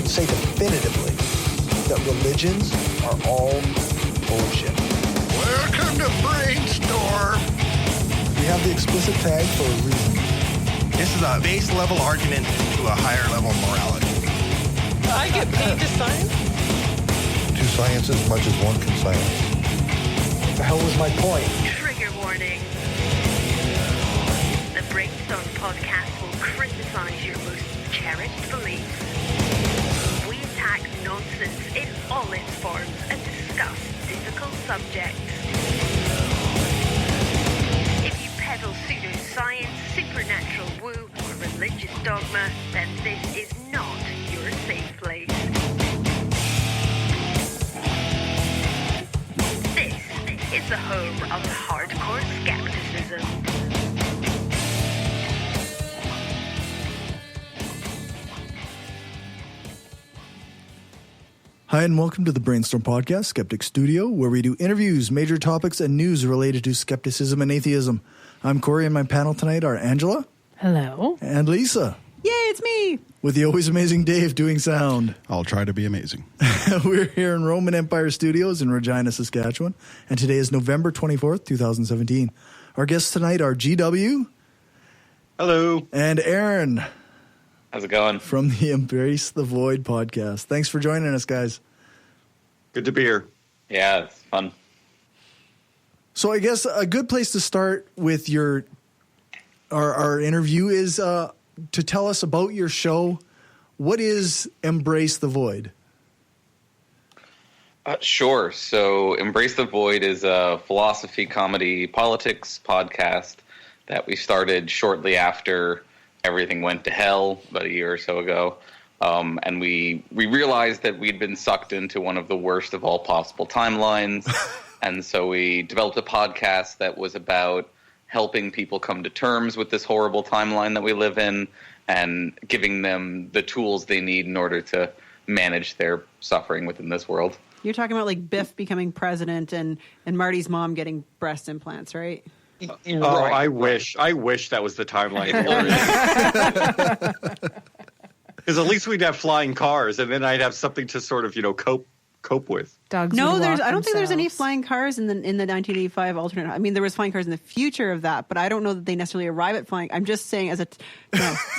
say definitively that religions are all bullshit. Welcome to Brainstorm. We have the explicit tag for a reason. This is a base level argument to a higher level morality. I get paid to science? Two science as much as one can science. What the hell was my point? Trigger warning. The Brainstorm podcast will criticize your most cherished beliefs. We attack nonsense in all its forms and discuss difficult subjects. If you peddle pseudoscience, supernatural woo, or religious dogma, then this is not your safe place. This is the home of hardcore skepticism. Hi, and welcome to the Brainstorm Podcast, Skeptic Studio, where we do interviews, major topics, and news related to skepticism and atheism. I'm Cory, and my panel tonight are Angela. Hello. And Lisa. Yay, it's me. With the always amazing Dave doing sound. I'll try to be amazing. We're here in Roman Empire Studios in Regina, Saskatchewan, and today is November 24th, 2017. Our guests tonight are GW. Hello. And Aaron. How's it going? From the Embrace the Void podcast. Thanks for joining us, guys. Good to be here. Yeah, it's fun. So I guess a good place to start with our interview is to tell us about your show. What is Embrace the Void? Sure. So Embrace the Void is a philosophy, comedy, politics podcast that we started shortly after everything went to hell about a year or so ago. And we realized that we'd been sucked into one of the worst of all possible timelines. And so we developed a podcast that was about helping people come to terms with this horrible timeline that we live in and giving them the tools they need in order to manage their suffering within this world. You're talking about like Biff becoming president and Marty's mom getting breast implants, right? Right. I wish that was the timeline. Because at least we'd have flying cars, and then I'd have something to sort of, cope with. Dogs. No, I don't think there's any flying cars in the 1985 alternate. I mean, there was flying cars in the future of that, but I don't know that they necessarily arrive at flying. I'm just saying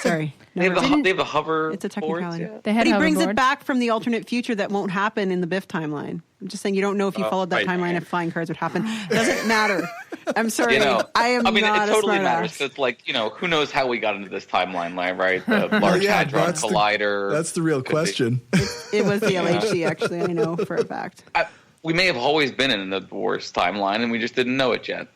sorry. They have the hover. It's a technicality. Yeah. But he brings it back from the alternate future that won't happen in the Biff timeline. I'm just saying you don't know if you followed that timeline if flying cars would happen. Doesn't matter. I'm sorry. It totally matters. Ass. It's like, who knows how we got into this timeline, right? The Large Hadron Collider. That's the real question. It was the LHC, actually. I know for a fact. We may have always been in the worst timeline, and we just didn't know it yet.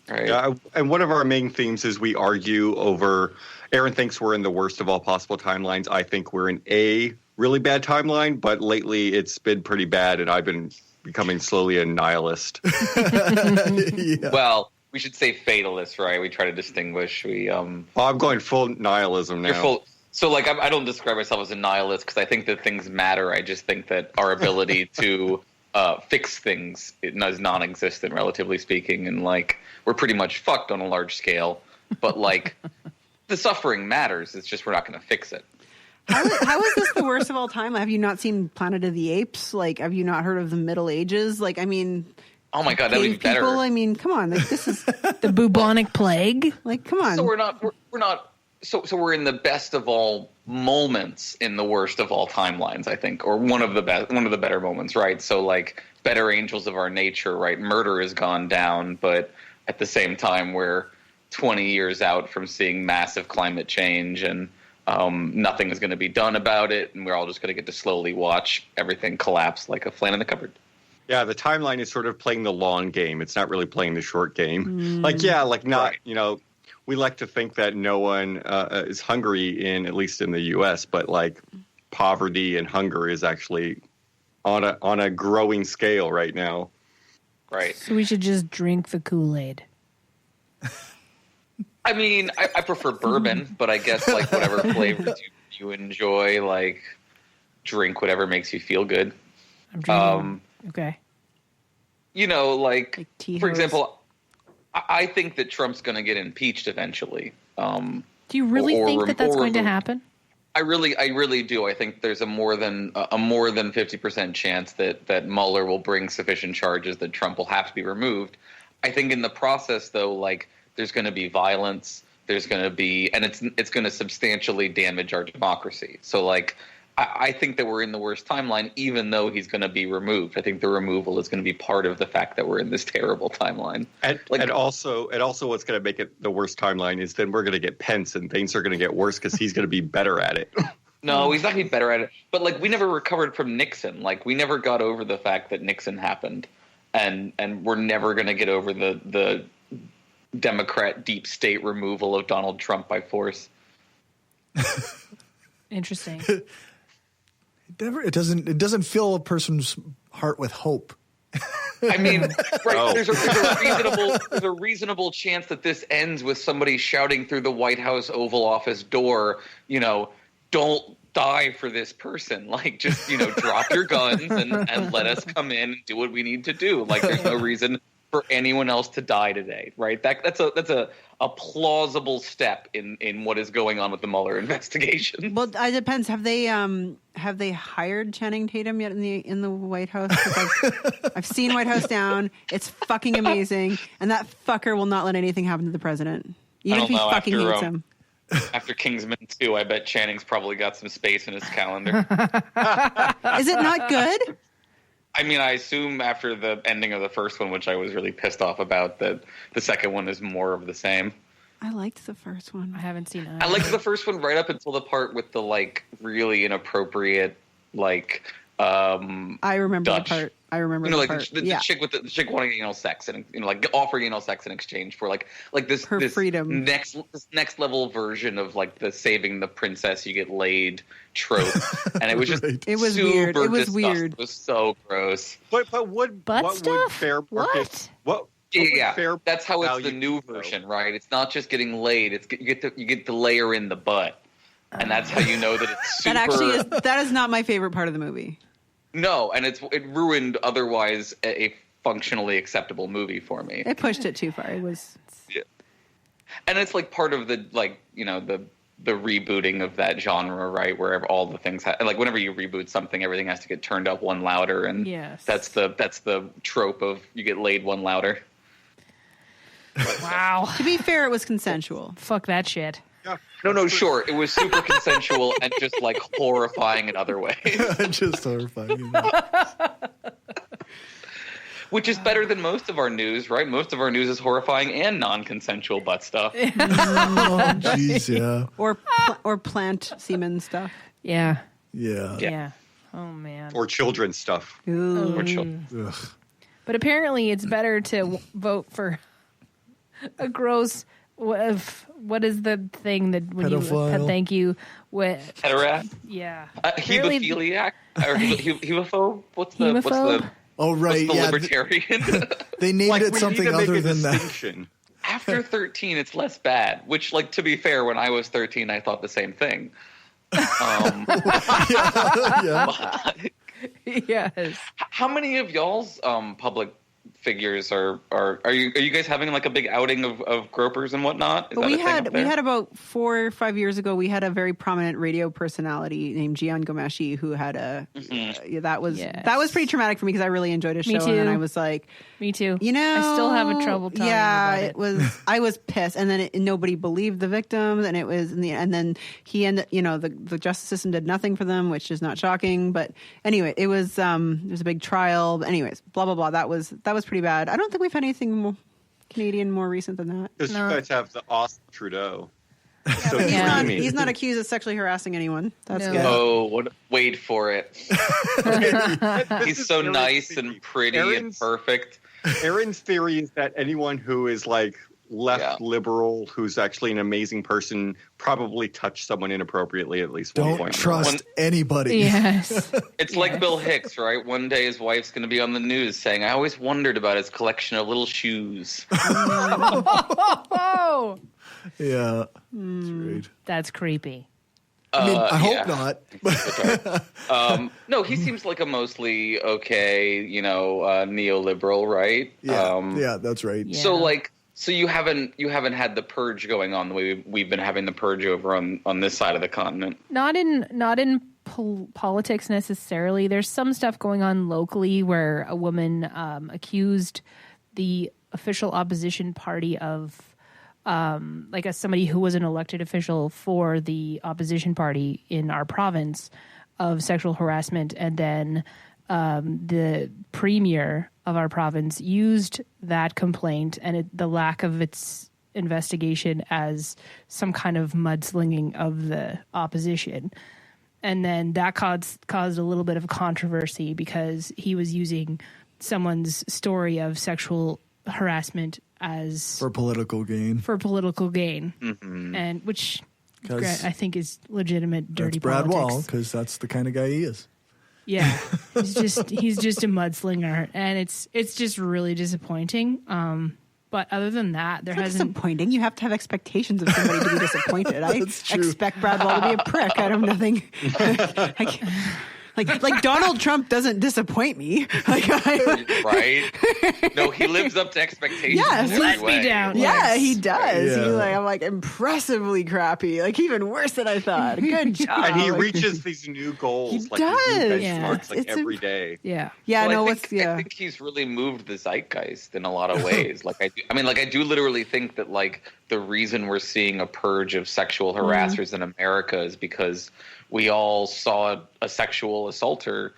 Right? Yeah, and one of our main themes is we argue over. Aaron thinks we're in the worst of all possible timelines. I think we're in a really bad timeline, but lately it's been pretty bad, and I've been becoming slowly a nihilist. Yeah. Well, we should say fatalist, right? We try to distinguish. I'm going full nihilism now. I don't describe myself as a nihilist because I think that things matter. I just think that our ability to fix things is non-existent, relatively speaking, and we're pretty much fucked on a large scale. But the suffering matters. It's just we're not going to fix it. How is this the worst of all time? Have you not seen Planet of the Apes? Have you not heard of the Middle Ages? Oh my God, that would be better. People, come on, this is the bubonic plague. Come on. So we're not. So we're in the best of all moments in the worst of all timelines, I think, or one of the better moments, right? So better angels of our nature, right? Murder has gone down, but at the same time, we're 20 years out from seeing massive climate change and nothing is going to be done about it, and we're all just going to get to slowly watch everything collapse like a flan in the cupboard. Yeah, the timeline is sort of playing the long game. It's not really playing the short game. We like to think that no one is hungry at least in the U.S., but poverty and hunger is actually on a growing scale right now. Right. So we should just drink the Kool-Aid. I mean, I prefer bourbon, but I guess whatever flavors you enjoy, drink whatever makes you feel good. I'm drinking. Okay. For example, I think that Trump's going to get impeached eventually. Do you really think that that's going to happen? I really do. I think there's a more than 50% chance that Mueller will bring sufficient charges that Trump will have to be removed. I think in the process, though, like there's going to be violence. There's going to be, and it's going to substantially damage our democracy. So, like, I think that we're in the worst timeline, even though he's going to be removed. I think the removal is going to be part of the fact that we're in this terrible timeline. And also what's going to make it the worst timeline is then we're going to get Pence and things are going to get worse because he's going to be better at it. No, he's not going to be better at it. But, like, we never recovered from Nixon. Like, we never got over the fact that Nixon happened. And we're never going to get over the Democrat deep state removal of Donald Trump by force. Interesting. It doesn't fill a person's heart with hope. I mean, right? There's a reasonable chance that this ends with somebody shouting through the White House Oval Office door, you know, don't die for this person. Like, just, you know, drop your guns and let us come in and do what we need to do. Like, there's no reason for anyone else to die today, right? That's a plausible step in what is going on with the Mueller investigation. Well, it depends. Have they hired Channing Tatum yet in the White House? I've seen White House Down. It's fucking amazing, and that fucker will not let anything happen to the president, even if he fucking hates him. After Kingsman 2, I bet Channing's probably got some space in his calendar. Is it not good? I mean, I assume after the ending of the first one, which I was really pissed off about, that the second one is more of the same. I liked the first one. I haven't seen it. I liked the first one right up until the part with the, like, really inappropriate, like, I remember Dutch. the part. I remember, you know, the like part. the chick with the chick wanting anal sex and, you know, like offering anal sex in exchange for like this freedom. This next level version of like the saving the princess you get laid trope, and it was just It was super weird. It was disgusting. weird. It was so gross. But what stuff? would fair market? What Yeah, fair that's how it's the value new version, right? It's not just getting laid; it's you get to layer in the butt, and that's how you know that it's super. That is not my favorite part of the movie. No, and it ruined otherwise a functionally acceptable movie for me. It pushed it too far. It was. Yeah. And it's like part of the, like, you know, the rebooting of that genre, right? Where all the things like whenever you reboot something, everything has to get turned up one louder, and yes. that's the trope of you get laid one louder. Wow. To be fair, it was consensual. Fuck that shit. No, sure. It was super consensual and just like horrifying in other ways. Just horrifying. Which is better than most of our news, right? Most of our news is horrifying and non-consensual butt stuff. Oh, jeez, yeah. Or plant semen stuff. Yeah. Yeah. Oh man. or children's stuff. Ooh. Or children. Ugh. But apparently, it's better to vote for a gross. What is the thing that when Pedophile. you thank you with Pederast? yeah Hemophiliac or hemophobe? What's the Hemophobe? Oh, right. what's the Yeah. libertarian? They named Like, it we something need to make other a than that. distinction. After 13, it's less bad. Which, like, to be fair, when I was 13, I thought the same thing. Yeah. Yes. How many of y'all's public figures are you guys having like a big outing of gropers and whatnot? Is But that we a thing up there? had about 4 or 5 years ago. We had a very prominent radio personality named Gian Gomeshi who had that was pretty traumatic for me because I really enjoyed his show. Me too. And I was like, Me too. you know, I still have a trouble talking about it. I was pissed, and then nobody believed the victims, and it was and then he ended. You know, the justice system did nothing for them, which is not shocking. But anyway, it was there's a big trial. But anyways, blah blah blah. That was pretty bad. I don't think we've had anything more Canadian more recent than that. Because you guys have the awesome Trudeau. So He's not accused of sexually harassing anyone. That's good. Oh, wait for it. He's so nice and pretty and perfect. Aaron's theory is that anyone who is like left liberal, who's actually an amazing person, probably touched someone inappropriately at least one point. Don't trust anybody. Yes. It's like Bill Hicks, right? One day his wife's going to be on the news saying, I always wondered about his collection of little shoes. Oh, Yeah. That's right. that's creepy. I mean, I hope not. No, he seems like a mostly okay, neoliberal, right? Yeah, yeah, that's right. Yeah. So, like, So you haven't had the purge going on the way we've been having the purge over on this side of the continent. Not in politics necessarily. There's some stuff going on locally where a woman accused the official opposition party of somebody who was an elected official for the opposition party in our province of sexual harassment, and then the premier of our province used that complaint and the lack of its investigation as some kind of mudslinging of the opposition. And then that caused a little bit of controversy because he was using someone's story of sexual harassment as For political gain. Mm-hmm. And which I think is legitimate dirty That's Brad politics. Wall, because that's the kind of guy he is. Yeah, he's just a mudslinger, and it's just really disappointing. But other than that, there hasn't. Disappointing. You have to have expectations of somebody to be disappointed. I expect Brad Wall to be a prick. I don't nothing. Like Donald Trump doesn't disappoint me. Right? No, he lives up to expectations. Yes, in every let me way. down. Yeah, he does. Yeah. I'm like impressively crappy. Like even worse than I thought. Good job. And he Like, reaches these new goals, He like these new does. benchmarks, Yeah. like every day. Yeah. Yeah, Well, no, I think he's really moved the zeitgeist in a lot of ways. I do literally think that like the reason we're seeing a purge of sexual harassers in America is because we all saw a sexual assaulter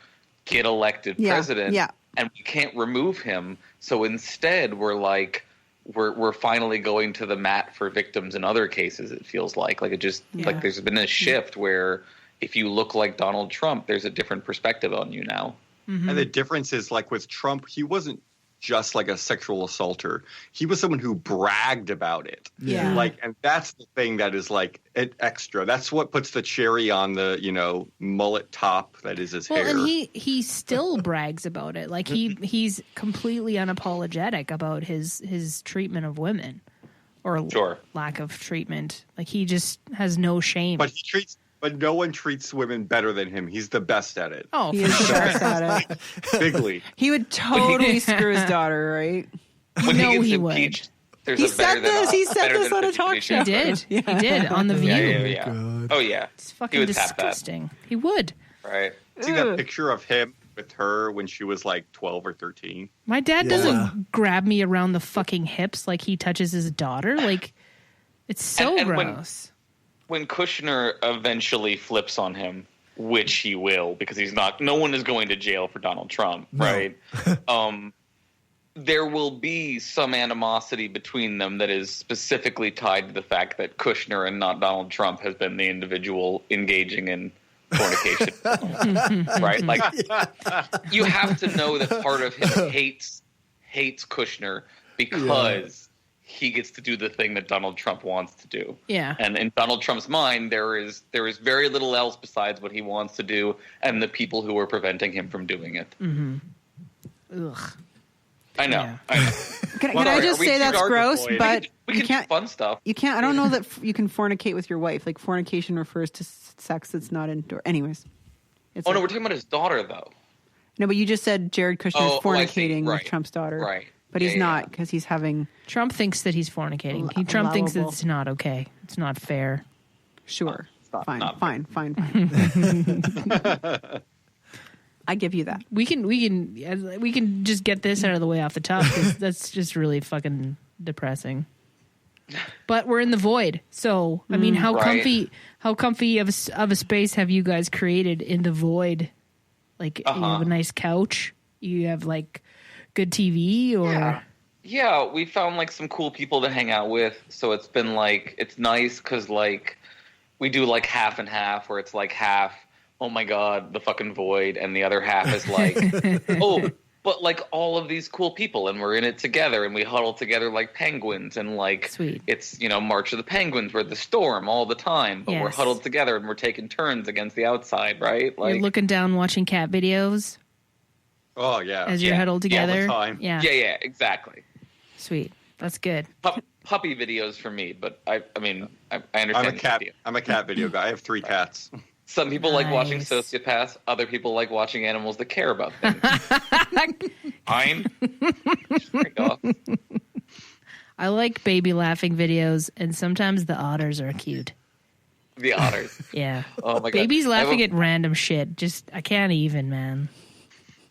get elected president, and we can't remove him. So instead, we're finally going to the mat for victims in other cases. It feels like it just like there's been a shift where if you look like Donald Trump, there's a different perspective on you now. And the difference is, like with Trump, he wasn't just like a sexual assaulter. He was someone who bragged about it. Yeah. And that's the thing that is like an extra. That's what puts the cherry on the, mullet top that is his hair. Well, and he still brags about it. Like he's completely unapologetic about his treatment of women or lack of treatment. Like he just has no shame. But no one treats women better than him. He's the best at it. Oh, he is the best at it. Bigly. He would totally screw his daughter, right? When No, he gets he would. impeached, there's He a said this. He said this on a talk show. He did. He did on The View. Yeah. God. Oh yeah, It's he fucking would tap that. disgusting. He would. Right. See that picture of him with her when she was like 12 or 13? My dad doesn't grab me around the fucking hips like he touches his daughter. Like, it's so And gross. When Kushner eventually flips on him, which he will, because no one is going to jail for Donald Trump, right? There will be some animosity between them that is specifically tied to the fact that Kushner and not Donald Trump has been the individual engaging in fornication, right? Like, you have to know that part of him hates Kushner because he gets to do the thing that Donald Trump wants to do. Yeah. And in Donald Trump's mind, there is very little else besides what he wants to do and the people who are preventing him from doing it. Mm-hmm. Ugh. I know. Yeah. I know. Can Well, I are just we say too that's dark, gross? Boyd? But we you can can't. do fun stuff. You can't. I don't know that you can fornicate with your wife. Like fornication refers to sex that's not indoor. Anyways. No, we're talking about his daughter, though. No, but you just said Jared Kushner's I see. fornicating with Right. Trump's daughter. Right. But he's Yeah, not because he's having. Trump thinks that he's fornicating. Trump thinks that it's not okay. It's not fair. Sure. not Fine. I give you that. We can just get this out of the way off the top because that's just really fucking depressing. But we're in the void, so I mean, how comfy of a space have you guys created in the void? Like you have a nice couch, you have like good TV, or Yeah, we found like some cool people to hang out with. So it's been like it's nice because like we do like half and half, where it's like half, oh my god, the fucking void, and the other half is like, oh, but like all of these cool people, and we're in it together, and we huddle together like penguins, and like Sweet. It's March of the Penguins, we're the storm all the time, but we're Yes. huddled together and we're taking turns against the outside, right? Like you're looking down watching cat videos Oh, yeah. as you're huddled together. All the time. Yeah, yeah, exactly. sweet. That's good. Puppy videos for me, but I understand. I'm a cat video guy. I have 3 cats. Some people like watching Nice. sociopaths. Other people like watching animals that care about things. Fine. I like baby laughing videos, and sometimes the otters are cute. The otters. Yeah. Oh my god. Babies laughing at random shit. Just, I can't even, man.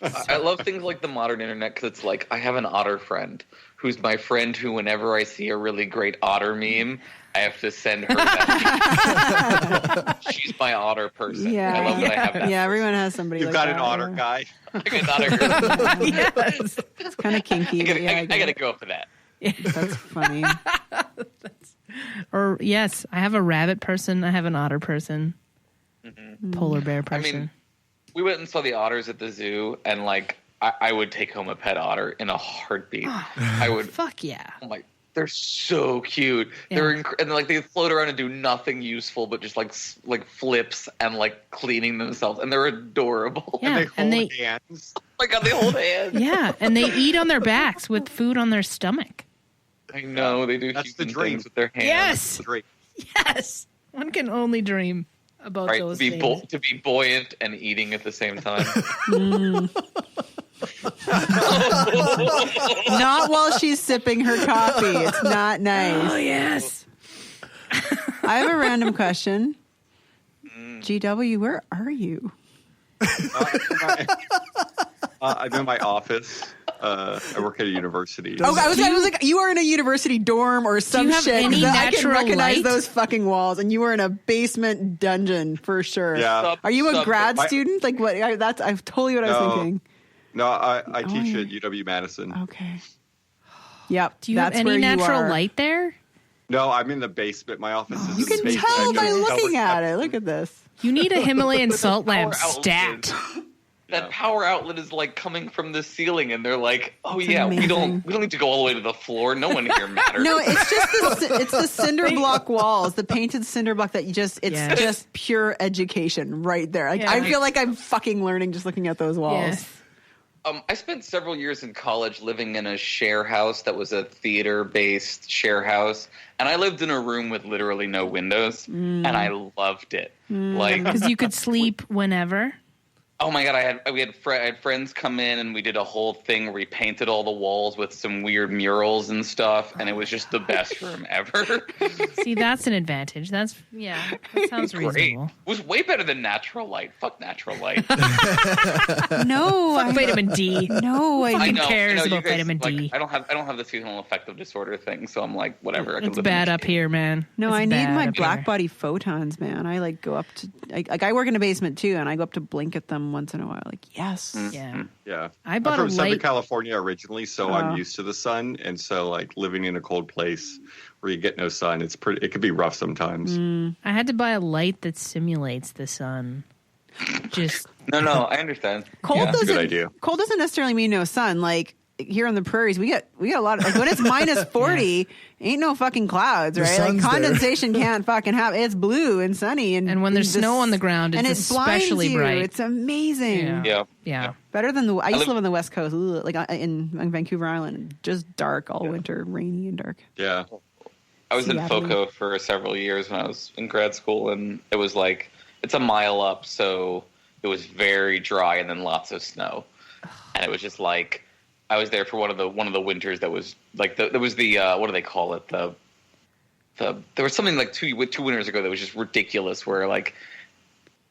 I love things like the modern internet because it's like I have an otter friend who's my friend who whenever I see a really great otter meme, I have to send her that. She's my otter person. Yeah. I love that I have that. Yeah, everyone has somebody You've like got that. an otter yeah. guy. I got an otter girl. Yes. It's kind of kinky. but yeah, I gotta go for that. That's funny. Or, yes, I have a rabbit person. I have an otter person. Polar bear person. I mean, we went and saw the otters at the zoo, and like I would take home a pet otter in a heartbeat. I would. Fuck yeah. I'm like, they're so cute. Yeah. They're and like they float around and do nothing useful, but just like flips and like cleaning themselves, and they're adorable. Yeah, And they hold hands. Oh my god, they hold hands. Yeah, and they eat on their backs with food on their stomach. I know they do. That's the human dream. things with their hands. Yes. Great. Yes. One can only dream about Right, those to be things. to be buoyant and eating at the same time. Not while she's sipping her coffee. It's not nice. Oh, yes. I have a random question. GW, where are you? I'm in my office. I work at a university. Oh, I was like, you are in a university dorm or some you have shit. any I can natural recognize light? those fucking walls, and you are in a basement dungeon for sure. Yeah. Are you a Something. grad student? Like what? That's totally what I was No. thinking. No, I teach yeah. at UW-Madison. Okay. Yep. Do you have that's any where natural you are. light there? No, I'm in the basement. My office is You in the can basement. tell by I don't know looking what's at it. Look at this. You need a Himalayan salt lamp Power outlet. stacked. That power outlet is like coming from the ceiling, and they're like, "Oh That's yeah, amazing. we don't need to go all the way to the floor. No one here matters." No, it's just it's the cinder block walls, the painted cinder block that it's Yes. just pure education right there. Like, Yeah. I feel like I'm fucking learning just looking at those walls. Yes. I spent several years in college living in a share house that was a theater-based share house, and I lived in a room with literally no windows, and I loved it. Like, Because you could sleep whenever. oh my god, I had friends come in, and we did a whole thing where we painted all the walls with some weird murals and stuff, and it was just the best room ever. See, that's an advantage. That sounds Great. reasonable. It was way better than natural light. Fuck natural light. No, Fuck vitamin D. no, Fucking I know. cares you about guys, vitamin like, D? I don't have the seasonal affective disorder thing, so I'm like, whatever. I can It's live bad in up here, man. No, It's I need bad my up black here. body photons, man. I like go up to I work in a basement too, and I go up to blink at them once in a while. Like, yes, Yeah. Yeah. I bought I'm from a Southern light. California originally, so Oh. I'm used to the sun. And so, like, living in a cold place where you get no sun, it could be rough sometimes. I had to buy a light that simulates the sun. Just No, I understand. cold Yeah. That's a good doesn't idea. cold doesn't necessarily mean no sun. Like here on the prairies, we get a lot of like when it's minus 40, ain't no fucking clouds, The right? Like sun's there. condensation can't fucking happen. It's blue and sunny, and when there's snow on the ground, and it's it blinds especially you. bright. It's amazing. Yeah. Yeah. Better than I used to live- live on the West Coast, like in Vancouver Island, just dark all winter, rainy and dark. Yeah. I was in Seattle. FOCO for several years when I was in grad school, and it was like it's a mile up, so it was very dry and then lots of snow, and it was just like I was there for one of the winters that was like there was the what do they call it there was something like two winters ago that was just ridiculous where like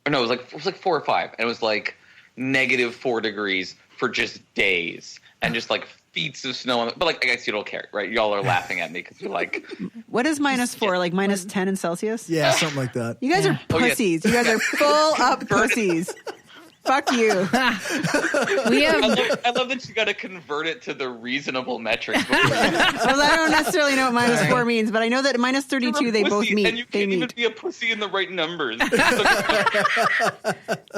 or no it was like 4 or 5 and it was like -4 degrees for just days and just like feet of snow on but like I guess you don't care, right? Y'all are laughing at me because you're like, What is -4? Like minus 10 in Celsius? Yeah, something like that. You guys are Oh, yeah. pussies. You guys are full up pussies. Fuck you. we have I love that you got to convert it to the reasonable metric. Well, I don't necessarily know what -4 means, but I know that at minus 32 they both meet. And you They can't even meet. be a pussy in the right numbers.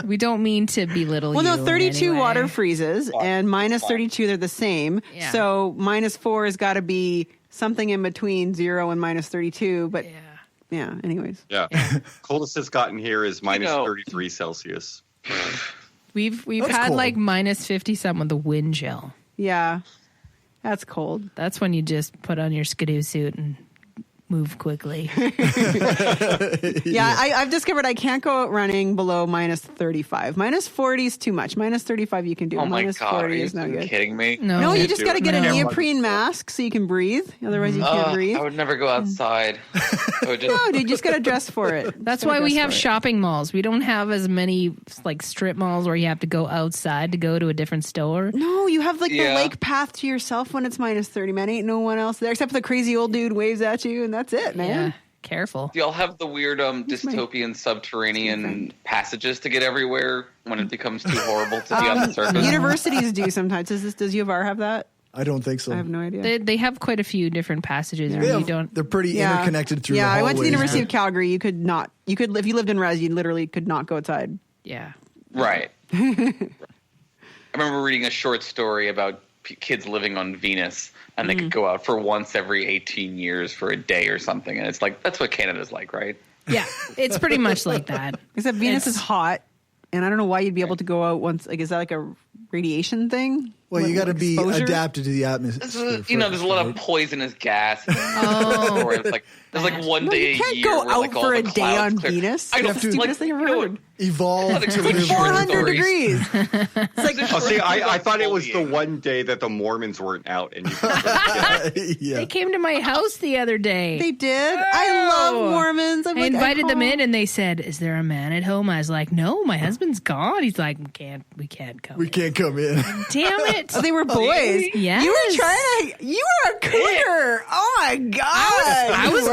we don't mean to belittle Well, you. no, in 32 any way. water freezes, and minus 32 they're the same. Yeah. So -4 has got to be something in between 0 and minus 32. But yeah, anyways. Yeah. Coldest it's gotten here is minus know- 33 Celsius. We've That's had cold. like minus 50 some with the wind chill. Yeah, that's cold. That's when you just put on your skidoo suit and move quickly. Yeah, I've discovered I can't go out running below minus 35. Minus 40 is too much. Minus 35 you can do. Oh my Minus God, 40 are is you not good. kidding me? No, you just got to get a No. neoprene mask so you can breathe. Otherwise, you can't breathe. I would never go outside. I would just, No, dude, you just got to dress for it. That's Just gotta why we dress have for it. shopping malls. We don't have as many like strip malls where you have to go outside to go to a different store. No, you have like Yeah. the lake path to yourself when it's minus 30, man. Ain't no one else there except for the crazy old dude waves at you, and that's it, man. Yeah, careful. do y'all have the weird dystopian subterranean passages to get everywhere when it becomes too horrible to be on the surface? Universities do sometimes. Does U of R have that? I don't think so. I have no idea. They have quite a few different passages where you don't. They're pretty interconnected through the I went to the hallways. University of Calgary. You could if you lived in res, you literally could not go outside. Yeah. Right. I remember reading a short story about kids living on Venus, and they could go out for once every 18 years for a day or something. And it's like, that's what Canada's like, right? Yeah, it's pretty much like that. Except Venus is hot, and I don't know why you'd be able to go out once. Like, is that like a radiation thing? Well, you got to be exposure? adapted to the atmosphere. There's a lot of poisonous gas. Oh. There's like one No, day you can't a year go where, like, out all for the a day clouds on clear. Venus. I know, That's the stupidest thing I've heard. Evolve to It's live 400 stories. degrees. It's like, Oh, see, I thought it was the one day that the Mormons weren't out, and you could yeah. They came to my house the other day. they did. I love Mormons. I invited them in, and they said, "Is there a man at home?" I was like, "No, my husband's gone." He's like, "We can't come. We can't come in. Damn it! Oh, they were boys. Yes. You were trying to. You were a cougar. Oh my god. I was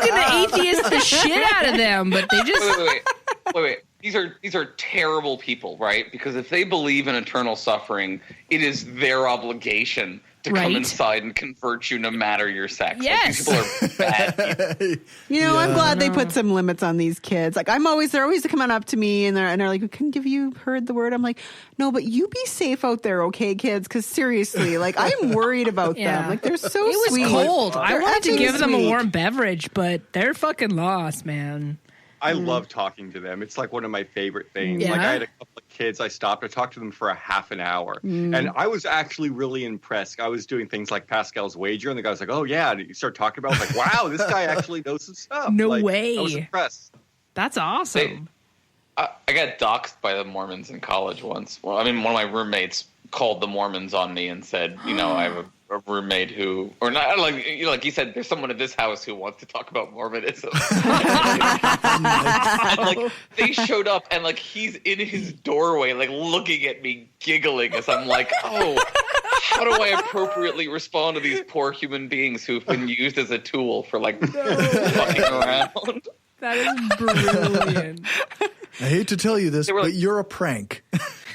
gonna atheist the shit out of them, but they just Wait. These are terrible people, right? Because if they believe in eternal suffering, it is their obligation to come Right. inside and convert you no matter your sex. Yes. Like, these people are bad people. You know, I'm glad they put some limits on these kids. Like, they're always coming up to me and they're like, "Have you heard the word?" I'm like, "No, but you be safe out there, okay, kids? Because seriously, like, I'm worried about Yeah. them. Like, they're so it was sweet. cold. I They're wanted to effing give them a sweet. warm beverage, but they're fucking lost, man. I love talking to them. It's like one of my favorite things. Yeah. Like I had a couple of kids. I stopped to talk to them for a half an hour. And I was actually really impressed. I was doing things like Pascal's Wager, and the guy was like, "Oh, yeah." And you start talking about it. I was like, wow, this guy actually knows his stuff. No Like, way. I was impressed. That's awesome. I got doxxed by the Mormons in college once. Well, I mean, one of my roommates called the Mormons on me and said, I have a roommate who, or not, like you said, there's someone at this house who wants to talk about Mormonism. And like they showed up, and like he's in his doorway, like looking at me, giggling as I'm like, oh, how do I appropriately respond to these poor human beings who've been used as a tool for like fucking around? That is brilliant. I hate to tell you this, They were but like- you're a prank.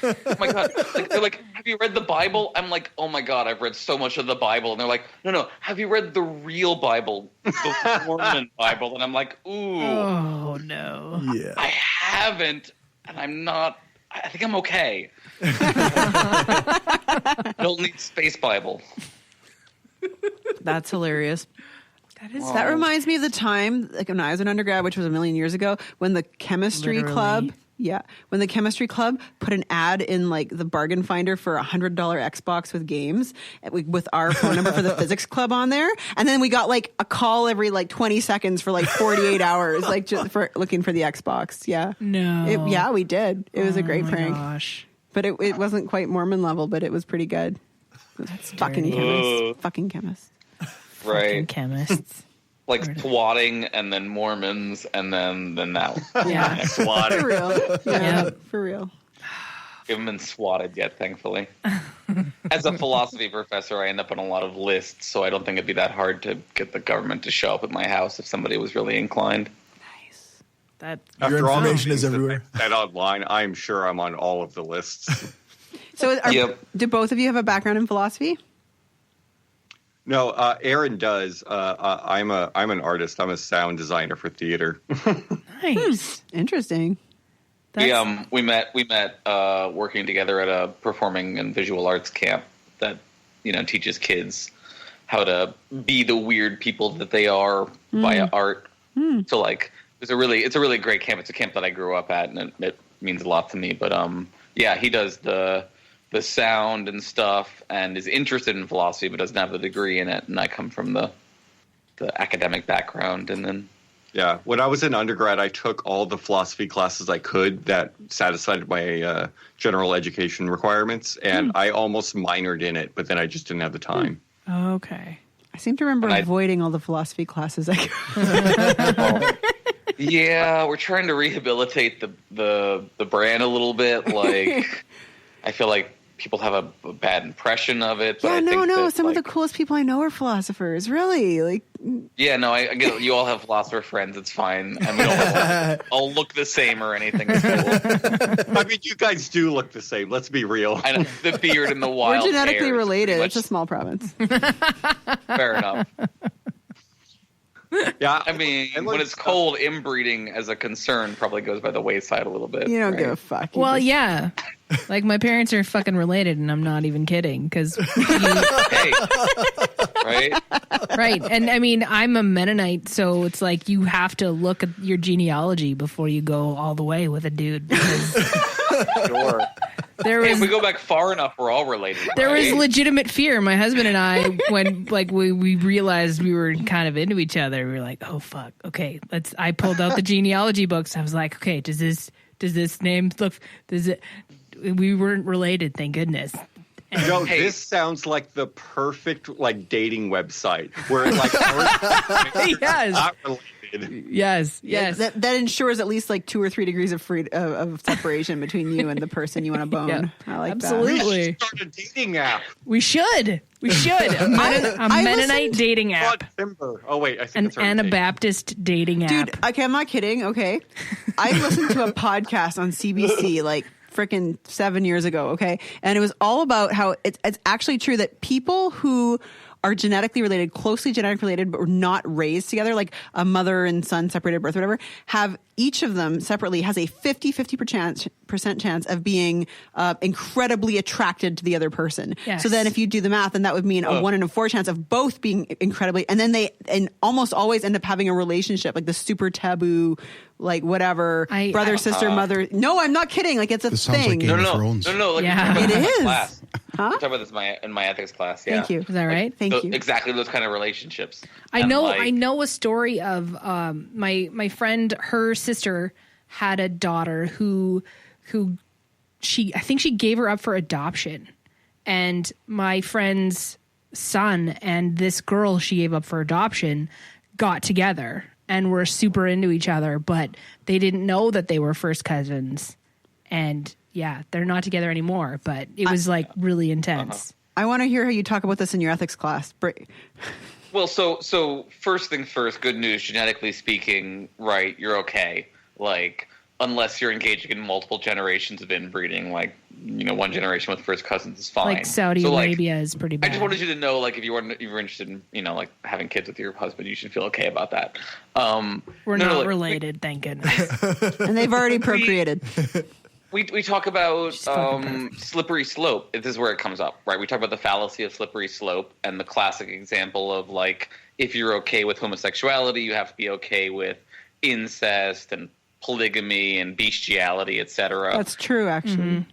Oh my god! Like, they're like, "Have you read the Bible?" I'm like, "Oh my god, I've read so much of the Bible." And they're like, "No, have you read the real Bible, the Mormon Bible?" And I'm like, "Ooh, Oh no. Yeah. I haven't, and I'm not. I think I'm okay. I don't need Space Bible." That's hilarious. That is That reminds me of the time, like when I was an undergrad, which was a million years ago, when the chemistry Literally. club, when the chemistry club put an ad in like the bargain finder for $100 Xbox with games with our phone number for the physics club on there, and then we got like a call every like 20 seconds for like 48 hours, like just for looking for the Xbox. Yeah, No. we did. It was a great Oh my prank, Gosh. but it wasn't quite Mormon level, but it was pretty good. That's Fucking dirty. chemists, fucking chemists. Fucking Right, chemists. like swatting, and then Mormons, and then that. Yeah. Swatting. For real, yeah, Yep. for real. We haven't been swatted yet, thankfully. As a philosophy professor, I end up on a lot of lists, so I don't think it'd be that hard to get the government to show up at my house if somebody was really inclined. That After all the information is things that everywhere. I said online, I'm sure I'm on all of the lists. So, Yep. do both of you have a background in philosophy? No, Aaron does. I'm an artist. I'm a sound designer for theater. nice. Interesting. We met working together at a performing and visual arts camp that teaches kids how to be the weird people that they are via art. So like it's a really great camp. It's a camp that I grew up at, and it means a lot to me. But he does the sound and stuff, and is interested in philosophy, but doesn't have the degree in it. And I come from the the academic background, and then. Yeah, when I was in undergrad, I took all the philosophy classes I could that satisfied my general education requirements, and I almost minored in it, but then I just didn't have the time. Okay. I seem to remember avoiding all the philosophy classes I could. Yeah, we're trying to rehabilitate the brand a little bit. Like, I feel like people have a bad impression of it. But Yeah, I think no. that, Some like, of the coolest people I know are philosophers. Really, like. Yeah, no, I get it. You all have philosopher friends. It's fine, and we don't all look the same or anything. It's cool. I mean, you guys do look the same. Let's be real. I know, the beard and the wild We're genetically hair is related. pretty It's a much small province. fair enough. Yeah, I mean, when it's cold, inbreeding as a concern probably goes by the wayside a little bit. You don't right? give a fuck. You Well, just- yeah. Like, my parents are fucking related, and I'm not even kidding. Because, Hey, right? right. And I mean, I'm a Mennonite, so it's like you have to look at your genealogy before you go all the way with a dude. Because Sure. there Hey, was if we go back far enough, we're all related. there was right? legitimate fear. My husband and I, when like we realized we were kind of into each other, we were like, oh fuck, okay, I pulled out the genealogy books. I was like, okay, does this name look? Does it? We weren't related, thank goodness. You know, Hey. this sounds like the perfect like dating website where like Yes. not related. Yes, yes. That ensures at least like 2 or 3 degrees of of separation between you and the person you want to bone. Yeah. I like Absolutely. We should start a dating app. We should. A Mennonite dating app. Called Timber. Oh wait, I think An it's already taken. Anabaptist dating app. Dude, okay, I'm not kidding. Okay. I listened to a podcast on CBC like freaking 7 years ago. Okay. And it was all about how it's actually true that people who are genetically related, closely genetically related, but were not raised together, like a mother and son separated at birth or whatever, have each of them separately has a 50% chance of being incredibly attracted to the other person. Yes. So then if you do the math, then that would mean a 1 in 4 chance of both being incredibly, and then they almost always end up having a relationship, like the super taboo, like whatever, brother, sister, mother. No, I'm not kidding. Like it's a This sounds like thing. Game of Thrones. No. Like Yeah. we talked about It this in is. Class. Huh? We talked about this in my ethics class. Yeah. Thank you. Is that right? Thank you. Exactly those kind of relationships. I And, know. like, I know a story of my friend. Her sister had a daughter who I think she gave her up for adoption, and my friend's son and this girl she gave up for adoption got together and were super into each other, but they didn't know that they were first cousins, and yeah, they're not together anymore. But it was like really intense. I want to hear how you talk about this in your ethics class. Well, so first thing first, good news. Genetically speaking, right, you're okay. Like, unless you're engaging in multiple generations of inbreeding, like, one generation with first cousins is fine. Like Saudi Arabia is pretty bad. I just wanted you to know, like, if you were interested in, like, having kids with your husband, you should feel okay about that. We're not related, thank goodness. And they've already procreated. We talk about fucking perfect. slippery slope. This is where it comes up, right? We talk about the fallacy of slippery slope, and the classic example of, like, if you're okay with homosexuality, you have to be okay with incest and polygamy and bestiality, etc. That's true, actually.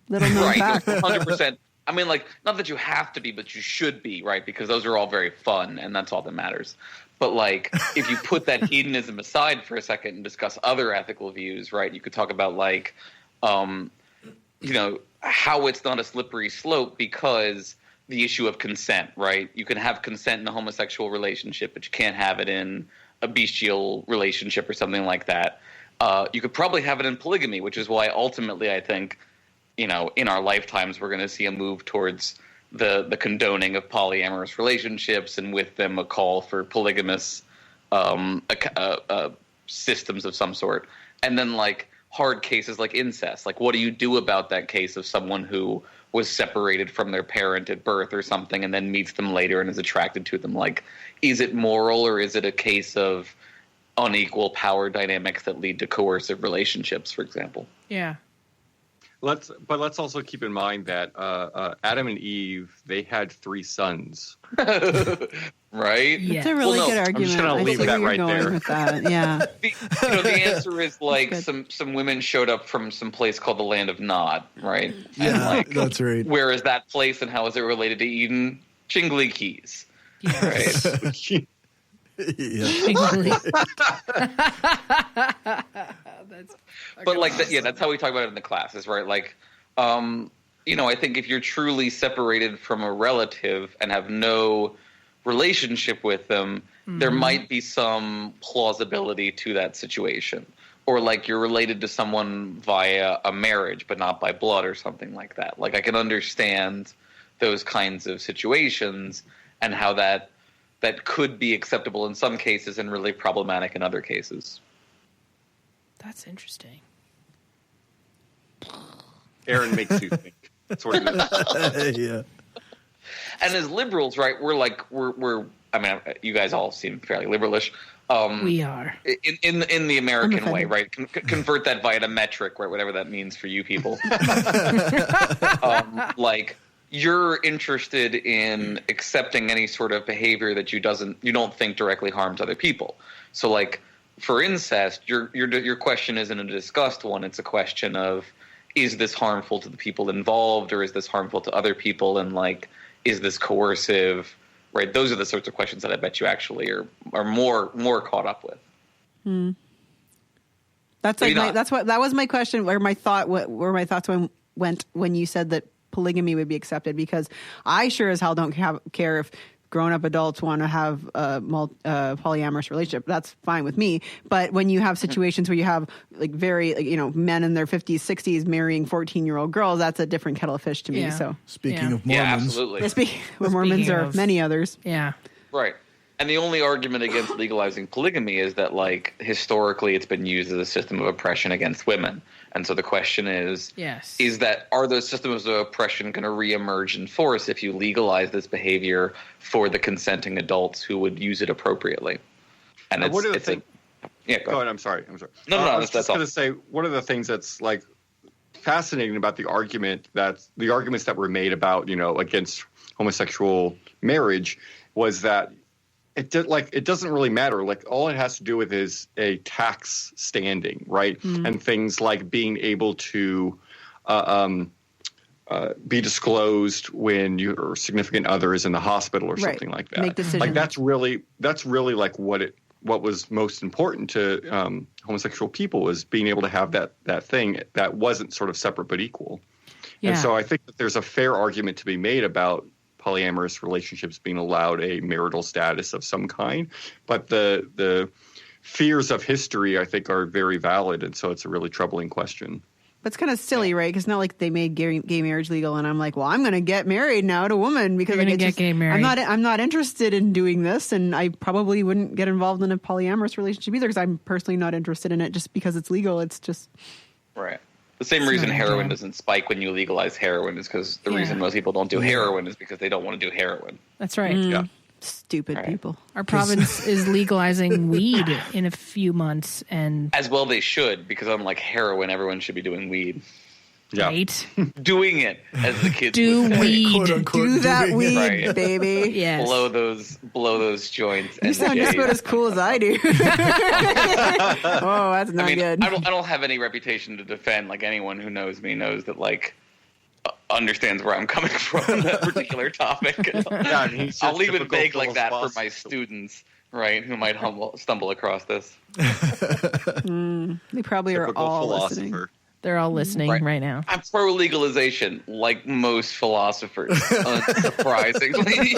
Little known Right, fact. 100%. I mean, like, not that you have to be, but you should be, right? Because those are all very fun, and that's all that matters. But, like, if you put that hedonism aside for a second and discuss other ethical views, right, you could talk about, like, how it's not a slippery slope because the issue of consent, right? You can have consent in a homosexual relationship, but you can't have it in a bestial relationship or something like that. You could probably have it in polygamy, which is why ultimately I think, in our lifetimes we're going to see a move towards the condoning of polyamorous relationships, and with them a call for polygamous systems of some sort. And then, like, hard cases like incest. Like, what do you do about that case of someone who was separated from their parent at birth or something and then meets them later and is attracted to them? Like, is it moral, or is it a case of unequal power dynamics that lead to coercive relationships, for example? Yeah. Let's also keep in mind that Adam and Eve, they had 3 sons. Right? Yeah. It's a really good argument. I'm just gonna I leave see that where you're right going there. with that. Yeah. The answer is, like, That's some women showed up from some place called the Land of Nod, right? Yeah, And, like, that's right. where is that place and how is it related to Eden? Chingly Keys. Right. Really? But like that, yeah, that's how we talk about it in the classes, right? Like, I think if you're truly separated from a relative and have no relationship with them, there might be some plausibility to that situation. Or like you're related to someone via a marriage, but not by blood or something like that. Like I can understand those kinds of situations and how that could be acceptable in some cases and really problematic in other cases. That's interesting. Aaron makes you think. That's what it is. Yeah. And as liberals, right, we're I mean, you guys all seem fairly liberalish. We are. In the American way, right? Convert that via a metric, right? Whatever that means for you people. Like you're interested in accepting any sort of behavior that you don't think directly harms other people. So, like for incest, your question isn't a disgust one. It's a question of, is this harmful to the people involved, or is this harmful to other people? And like, is this coercive? Right, those are the sorts of questions that I bet you actually are more caught up with. That's like that was my question. Where my thoughts went when you said that polygamy would be accepted, because I sure as hell don't care if grown-up adults want to have a polyamorous relationship. That's fine with me. But when you have situations where you have like men in their 50s, 60s marrying 14-year-old girls, that's a different kettle of fish to me. Yeah. So Speaking of Mormons. Yeah, absolutely. Mormons are many others. Yeah. Right. And the only argument against legalizing polygamy is that, like, historically it's been used as a system of oppression against women. And so the question is, are those systems of oppression going to reemerge in force if you legalize this behavior for the consenting adults who would use it appropriately? And go ahead. I'm sorry. No, I was just going all. to say, one of the things that's like fascinating about the arguments that were made about, against homosexual marriage was that it doesn't really matter. Like all it has to do with is a tax standing, right? And things like being able to be disclosed when your significant other is in the hospital or something like that. Make decisions. Like that's really like what was most important to homosexual people, was being able to have that thing that wasn't sort of separate but equal. Yeah. And so I think that there's a fair argument to be made about polyamorous relationships being allowed a marital status of some kind, but the fears of history, I think, are very valid, and so it's a really troubling question. But it's kind of silly, right? Because it's not like they made gay marriage legal, and I'm like, well, I'm going to get married now to a woman because You're gonna get gay married. I'm not interested in doing this, and I probably wouldn't get involved in a polyamorous relationship either because I'm personally not interested in it just because it's legal. It's just right. The same reason heroin doesn't spike when you legalize heroin is because the reason most people don't do heroin is because they don't want to do heroin. That's right. Yeah. Stupid people. Our province is legalizing weed in a few months, and as well they should, because unlike heroin, everyone should be doing weed. Yeah. right? Doing it, as the kids Do would say. weed. Quote, unquote, Do that doing weed, it. Right. baby. Yes. Blow those joints. You sound just about as cool as I do. Oh, that's not good. I don't have any reputation to defend. Like anyone who knows me knows that like understands where I'm coming from on that particular topic. I'll leave it vague like that for my students, right, who might stumble across this. They probably are all listening. They're all listening right now. I'm pro legalization, like most philosophers, unsurprisingly.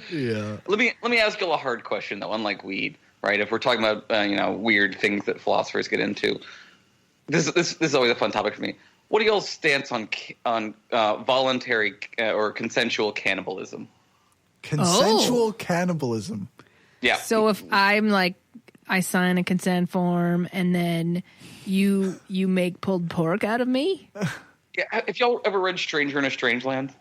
Yeah. Let me ask you a hard question though. Unlike weed, right? If we're talking about weird things that philosophers get into, this is always a fun topic for me. What are y'all's stance on voluntary or consensual cannibalism? Consensual cannibalism. Yeah. So if I'm like, I sign a consent form and then you make pulled pork out of me? Yeah. Have y'all ever read Stranger in a Strange Land?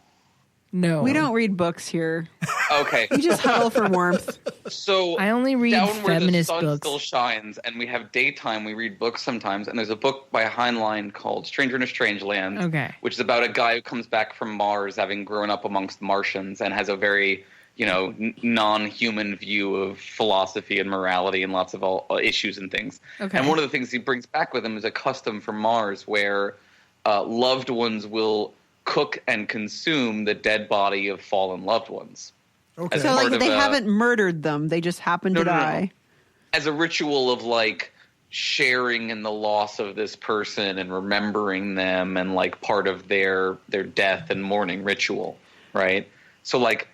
No. We don't read books here. Okay. We just huddle for warmth. So I only read down feminist where the sun books. still shines, and we have daytime, we read books sometimes. And there's a book by Heinlein called Stranger in a Strange Land, Okay. which is about a guy who comes back from Mars, having grown up amongst Martians, and has a very non-human view of philosophy and morality and lots of issues and things. Okay. And one of the things he brings back with him is a custom from Mars where loved ones will cook and consume the dead body of fallen loved ones. Okay. So like they haven't murdered them; they just happen to die. As a ritual of like sharing in the loss of this person and remembering them, and like part of their death and mourning ritual, right? So like,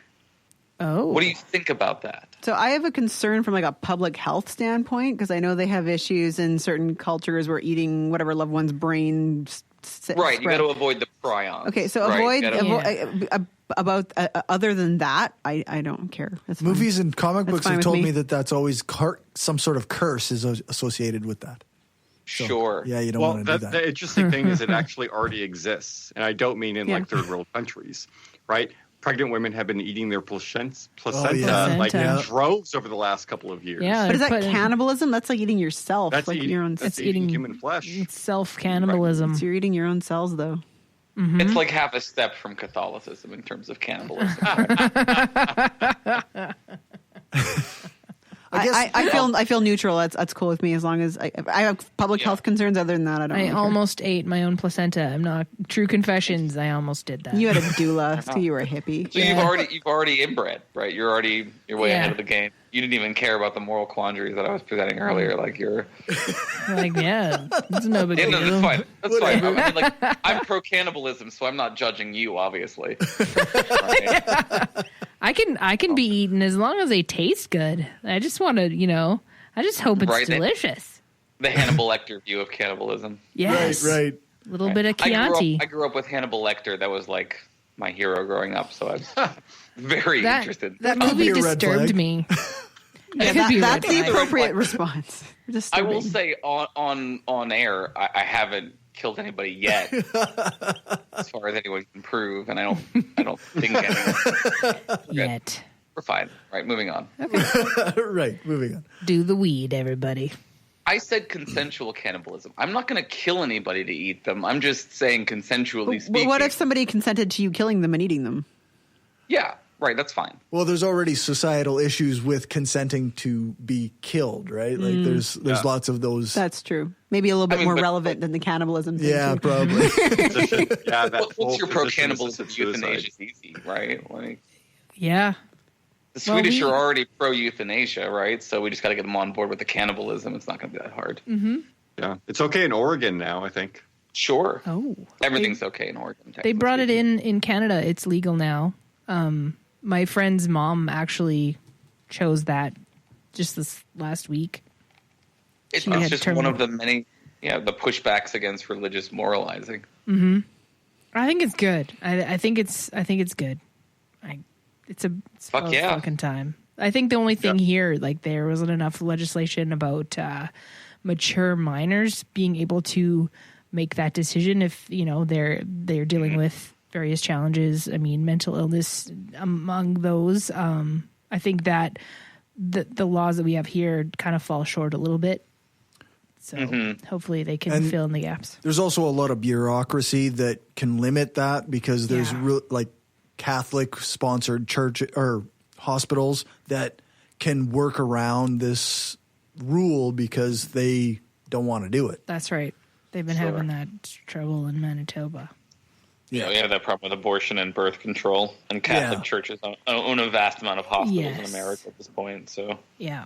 what do you think about that? So I have a concern from like a public health standpoint, because I know they have issues in certain cultures where eating whatever loved one's brain. Right, you got to avoid the prions. Okay, so other than that, I don't care. That's fine. Movies and comic That's books fine have with told me. me that that's always some sort of curse is associated with that. So, Sure. Yeah, you don't want to do that. The interesting thing is it actually already exists. And I don't mean in like third world countries, right? Pregnant women have been eating their placenta like in droves over the last couple of years. Yeah, but is that cannibalism? That's like eating yourself. That's like eating, your own. that's eating human flesh. It's self-cannibalism. So you're eating your own cells, though. Mm-hmm. It's like half a step from Catholicism in terms of cannibalism. I feel neutral. That's cool with me as long as I have public health concerns. Other than that, I don't. I almost ate my own placenta. I'm not true confessions. I almost did that. You had a doula, so you were a hippie. So you've already inbred, right? You're way ahead of the game. You didn't even care about the moral quandaries that I was presenting earlier. Like you're like, it's no big deal. That's fine. That's fine. I mean, like, I'm pro cannibalism, so I'm not judging you, obviously. Right? I can be eaten as long as they taste good. I just want to, I just hope it's delicious. The Hannibal Lecter view of cannibalism. Yes. Right. A little bit of Chianti. I grew up with Hannibal Lecter. That was like my hero growing up, so I'm very interested. That movie disturbed me. That's the appropriate response. I will say on air, I haven't killed anybody yet, as far as anyone can prove, and I don't think anyone yet. We're fine. Right, moving on. Okay. Right, moving on. Do the weed, everybody. I said consensual cannibalism. I'm not going to kill anybody to eat them. I'm just saying consensually speaking. But what if somebody consented to you killing them and eating them? Yeah, right. That's fine. Well, there's already societal issues with consenting to be killed, right? Like there's lots of those. That's true. Maybe a little bit more relevant than the cannibalism thing. Yeah, probably. What's your pro-cannibalism? Euthanasia is easy, right? Like, yeah. The Swedish are already pro-euthanasia, right? So we just got to get them on board with the cannibalism. It's not going to be that hard. Mm-hmm. Yeah, it's okay in Oregon now, I think. Sure. Oh, everything's okay in Oregon. They brought it in Canada. It's legal now. My friend's mom actually chose that just this last week. It's just one of the many, the pushbacks against religious moralizing. Mm-hmm. I think it's good. I think it's good. It's fucking time. I think the only thing here, like there wasn't enough legislation about mature minors being able to make that decision if they're dealing with various challenges. I mean, mental illness among those. I think that the laws that we have here kind of fall short a little bit. So hopefully they can fill in the gaps. There's also a lot of bureaucracy that can limit that because there's like Catholic-sponsored church or hospitals that can work around this rule because they don't want to do it. That's right. They've been having that trouble in Manitoba. Yeah, we have that problem with abortion and birth control, and Catholic churches own a vast amount of hospitals in America at this point. So yeah,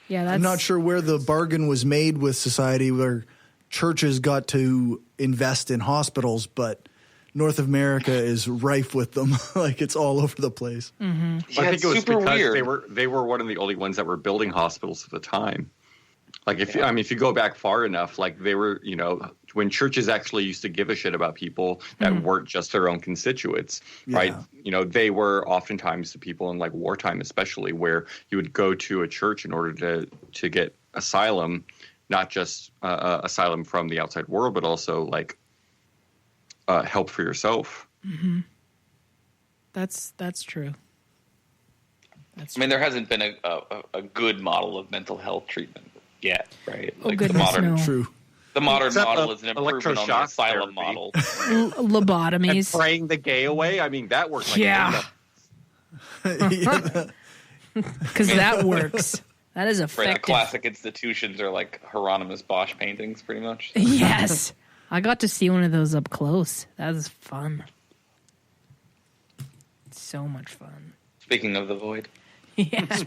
I'm not sure where the bargain was made with society where churches got to invest in hospitals, but North America is rife with them. Like it's all over the place. Mm-hmm. I think it was because they were one of the only ones that were building hospitals at the time. Like if you go back far enough, like they were, when churches actually used to give a shit about people that weren't just their own constituents, right? They were oftentimes the people in like wartime, especially where you would go to a church in order to get asylum, not just asylum from the outside world, but also like help for yourself. Mm-hmm. That's true. I mean, there hasn't been a good model of mental health treatment yet, right? Like the modern model is an improvement on the asylum model. Lobotomies. And praying the gay away. I mean, that works. Because that works. That is effective. Right, the classic institutions are like Hieronymus Bosch paintings, pretty much. Yes. I got to see one of those up close. That was fun. so much fun. Speaking of the void, Yes.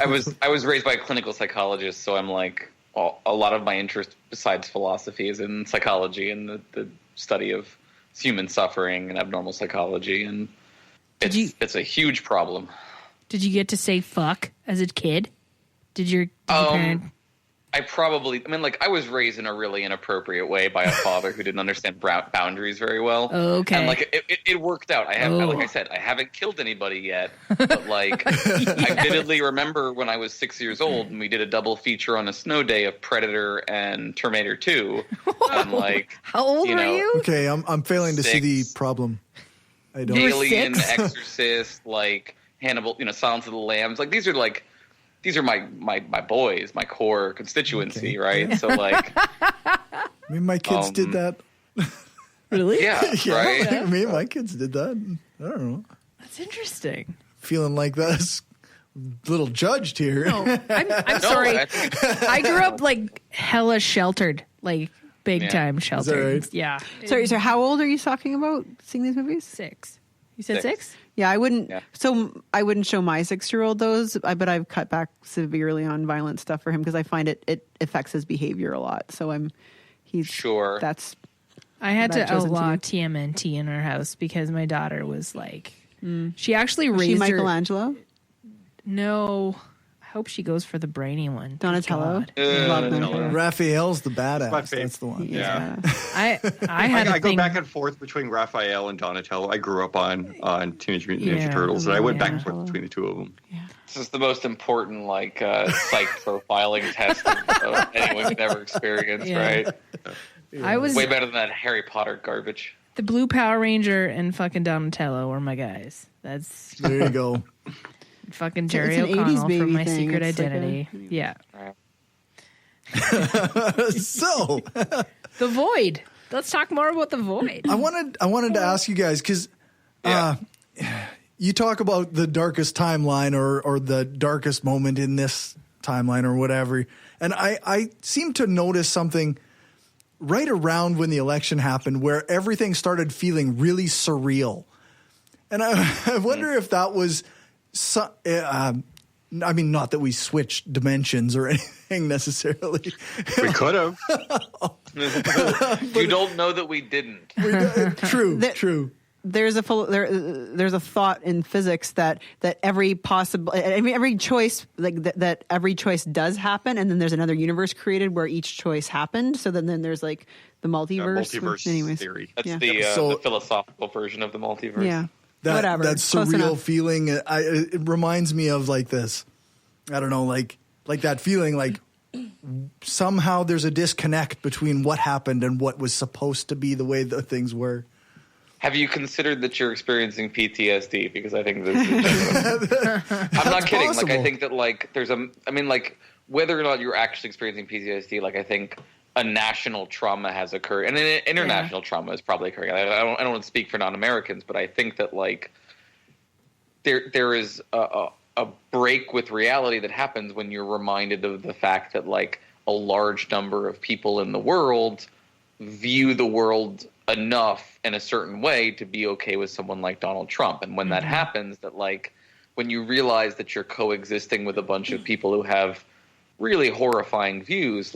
I was raised by a clinical psychologist, so I'm like, a lot of my interest besides philosophy is in psychology and the study of human suffering and abnormal psychology, and it's a huge problem. Did you get to say fuck as a kid? Did your parent? I was raised in a really inappropriate way by a father who didn't understand boundaries very well. Okay. And it worked out. Like I said, I haven't killed anybody yet, but I vividly remember when I was 6 years old and we did a double feature on a snow day of Predator and Terminator 2. And how old were you? Okay, I'm failing to see the problem. I don't. Alien, Exorcist, Hannibal, Silence of the Lambs. These are my boys, my core constituency, right? Yeah. So my kids did that. Really? Yeah, right. My kids did that. I don't know. That's interesting. Feeling like that's little judged here. No, I'm sorry. I grew up hella sheltered, big time sheltered. Right? Yeah. Sorry, so how old are you talking about seeing these movies? 6. You said 6? Yeah, I wouldn't. Yeah. So I wouldn't show my 6-year-old those, but I've cut back severely on violent stuff for him because I find it affects his behavior a lot. So he's sure. That's. I had to chosen outlaw to TMNT in our house because my daughter was she actually raised she her. Michelangelo? No, I hope she goes for the brainy one. Donatello. God. Love Donatello. Raphael's the badass. my favorite. That's the one. Yeah. I had I a go thing. back and forth between Raphael and Donatello. I grew up on Teenage Mutant Ninja Yeah, Turtles, and I went back and Donatello. forth between the two of them. This is the most important psych profiling test of anyone could ever experience, Yeah. right? I was Way better than that Harry Potter garbage. the Blue Power Ranger and fucking Donatello were my guys. That's There you go. fucking It's Jerry an 80s O'Connell from baby My thing. Secret It's Identity. Yeah. So The Void. Let's talk more about The Void. I wanted to ask you guys because you talk about the darkest timeline or the darkest moment in this timeline or whatever, and I seem to notice something right around when the election happened where everything started feeling really surreal, and I wonder if that was not that we switched dimensions or anything necessarily. We could have. You don't know that we didn't. True. There's a thought in physics that every choice that every choice does happen, and then there's another universe created where each choice happened. So then there's the multiverse. Multiverse theory. That's Yeah. the philosophical version of the multiverse. Yeah. That Close surreal enough. feeling. It reminds me of this. I don't know, like that feeling somehow there's a disconnect between what happened and what was supposed to be the way the things were. Have you considered that you're experiencing PTSD? Because I think this is genuine. I'm not kidding. Possible. I think that there's whether or not you're actually experiencing PTSD, I think a national trauma has occurred, and an international trauma is probably occurring. I don't want to speak for non-Americans, but I think that there is a break with reality that happens when you're reminded of the fact that a large number of people in the world view the world enough in a certain way to be okay with someone like Donald Trump. And when that happens, that when you realize that you're coexisting with a bunch of people who have really horrifying views,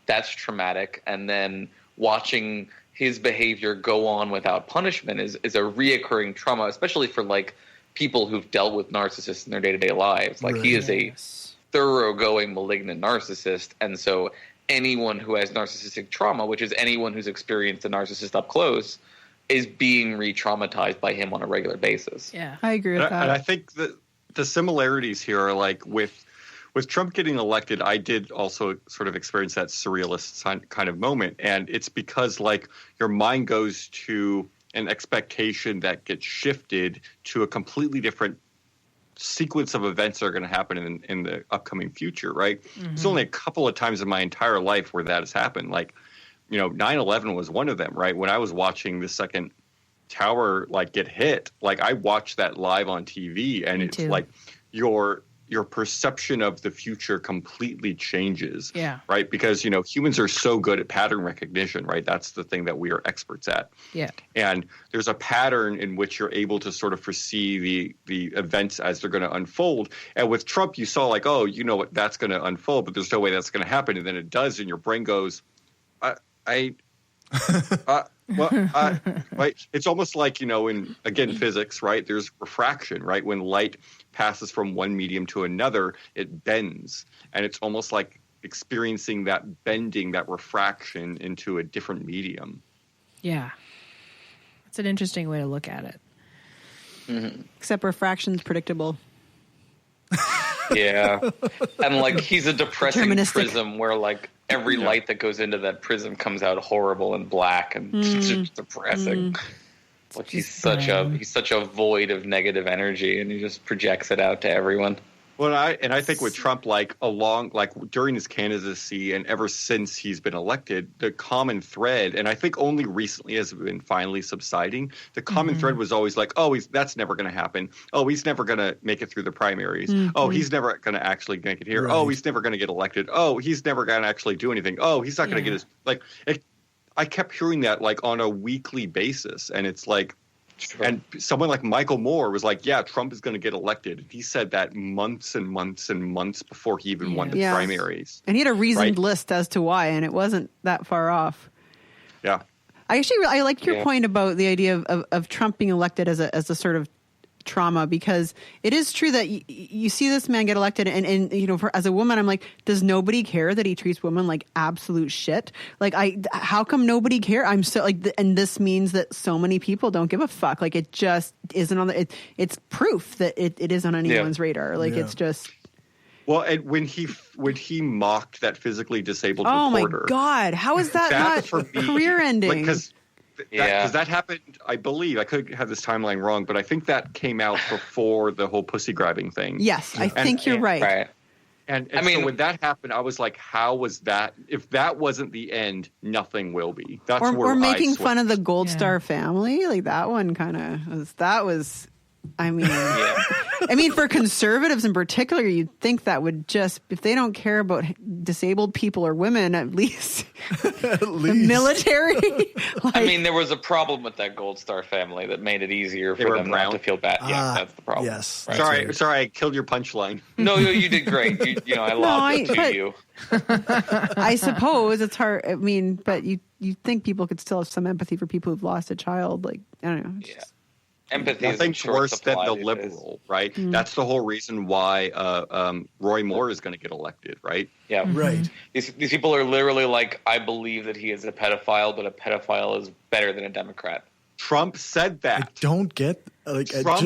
that's traumatic. And then watching his behavior go on without punishment is a reoccurring trauma, especially for people who've dealt with narcissists in their day-to-day lives. He is a thoroughgoing malignant narcissist. And so anyone who has narcissistic trauma, which is anyone who's experienced a narcissist up close, is being re-traumatized by him on a regular basis. Yeah. I agree with that. And I think that the similarities here are with Trump getting elected, I did also sort of experience that surrealist kind of moment. And it's because your mind goes to an expectation that gets shifted to a completely different sequence of events that are going to happen in the upcoming future, right? There's only a couple of times in my entire life where that has happened. 9/11 was one of them, right? When I was watching the second tower get hit, I watched that live on TV, and Me it's too. your perception of the future completely changes. Yeah. Right. Because, humans are so good at pattern recognition, right? That's the thing that we are experts at. Yeah. And there's a pattern in which you're able to sort of foresee the events as they're going to unfold. And with Trump, you saw like, oh, you know what, that's going to unfold, but there's no way that's going to happen. And then it does. And your brain goes, right. It's almost like, in, again, physics, right? There's refraction, right? When light passes from one medium to another, it bends. And it's almost like experiencing that bending, that refraction into a different medium. Yeah. It's an interesting way to look at it. Mm-hmm. Except refraction's predictable. Yeah. And like he's a depressing Deterministic. prism where like every light that goes into that prism comes out horrible and black and just depressing. Like he's such a void of negative energy and he just projects it out to everyone. Well, I think with Trump, during his candidacy and ever since he's been elected, the common thread, and I think only recently has been finally subsiding, the common thread was always like, oh, that's never going to happen. Oh, he's never going to make it through the primaries. Oh, he's never going to actually make it here. Right. Oh, he's never going to get elected. Oh, he's never going to actually do anything. Oh, he's not going to get his I kept hearing that like on a weekly basis, and it's like. Sure. And someone like Michael Moore was like, yeah, Trump is going to get elected. He said that months and months and months before he even won the primaries. And he had a reasoned list as to why, and it wasn't that far off. Yeah. I like your point about the idea of Trump being elected as a sort of trauma, because it is true that you see this man get elected and as a woman, I'm like, does nobody care that he treats women like absolute shit? Like, how come nobody care? I'm so like, and this means that so many people don't give a fuck. Like, it just isn't on it's proof that it is on anyone's radar. Like, it's just. Well, and when he mocked that physically disabled reporter. Oh my God. How is that not career ending? Because that happened, I believe, I could have this timeline wrong, but I think that came out before the whole pussy grabbing thing. Yes, I think you're right. Right. And so when that happened, I was like, how was that? If that wasn't the end, nothing will be. That's where or making fun of the Gold Star family. Like that one kind of was, I mean, I mean, for conservatives in particular, you'd think that would just, if they don't care about disabled people or women, at least the military. I mean, there was a problem with that Gold Star family that made it easier for them not to feel bad. Yeah, that's the problem. Yes. Right. Sorry, I killed your punchline. No, you did great. I lobbed it to you. I suppose it's hard. I mean, but you think people could still have some empathy for people who've lost a child. Like, I don't know. Empathy Nothing's worse than the liberal, right? That's the whole reason why Roy Moore is going to get elected, right? Yeah. Right. These people are literally like, I believe that he is a pedophile, but a pedophile is better than a Democrat. Trump said that. I don't get Trump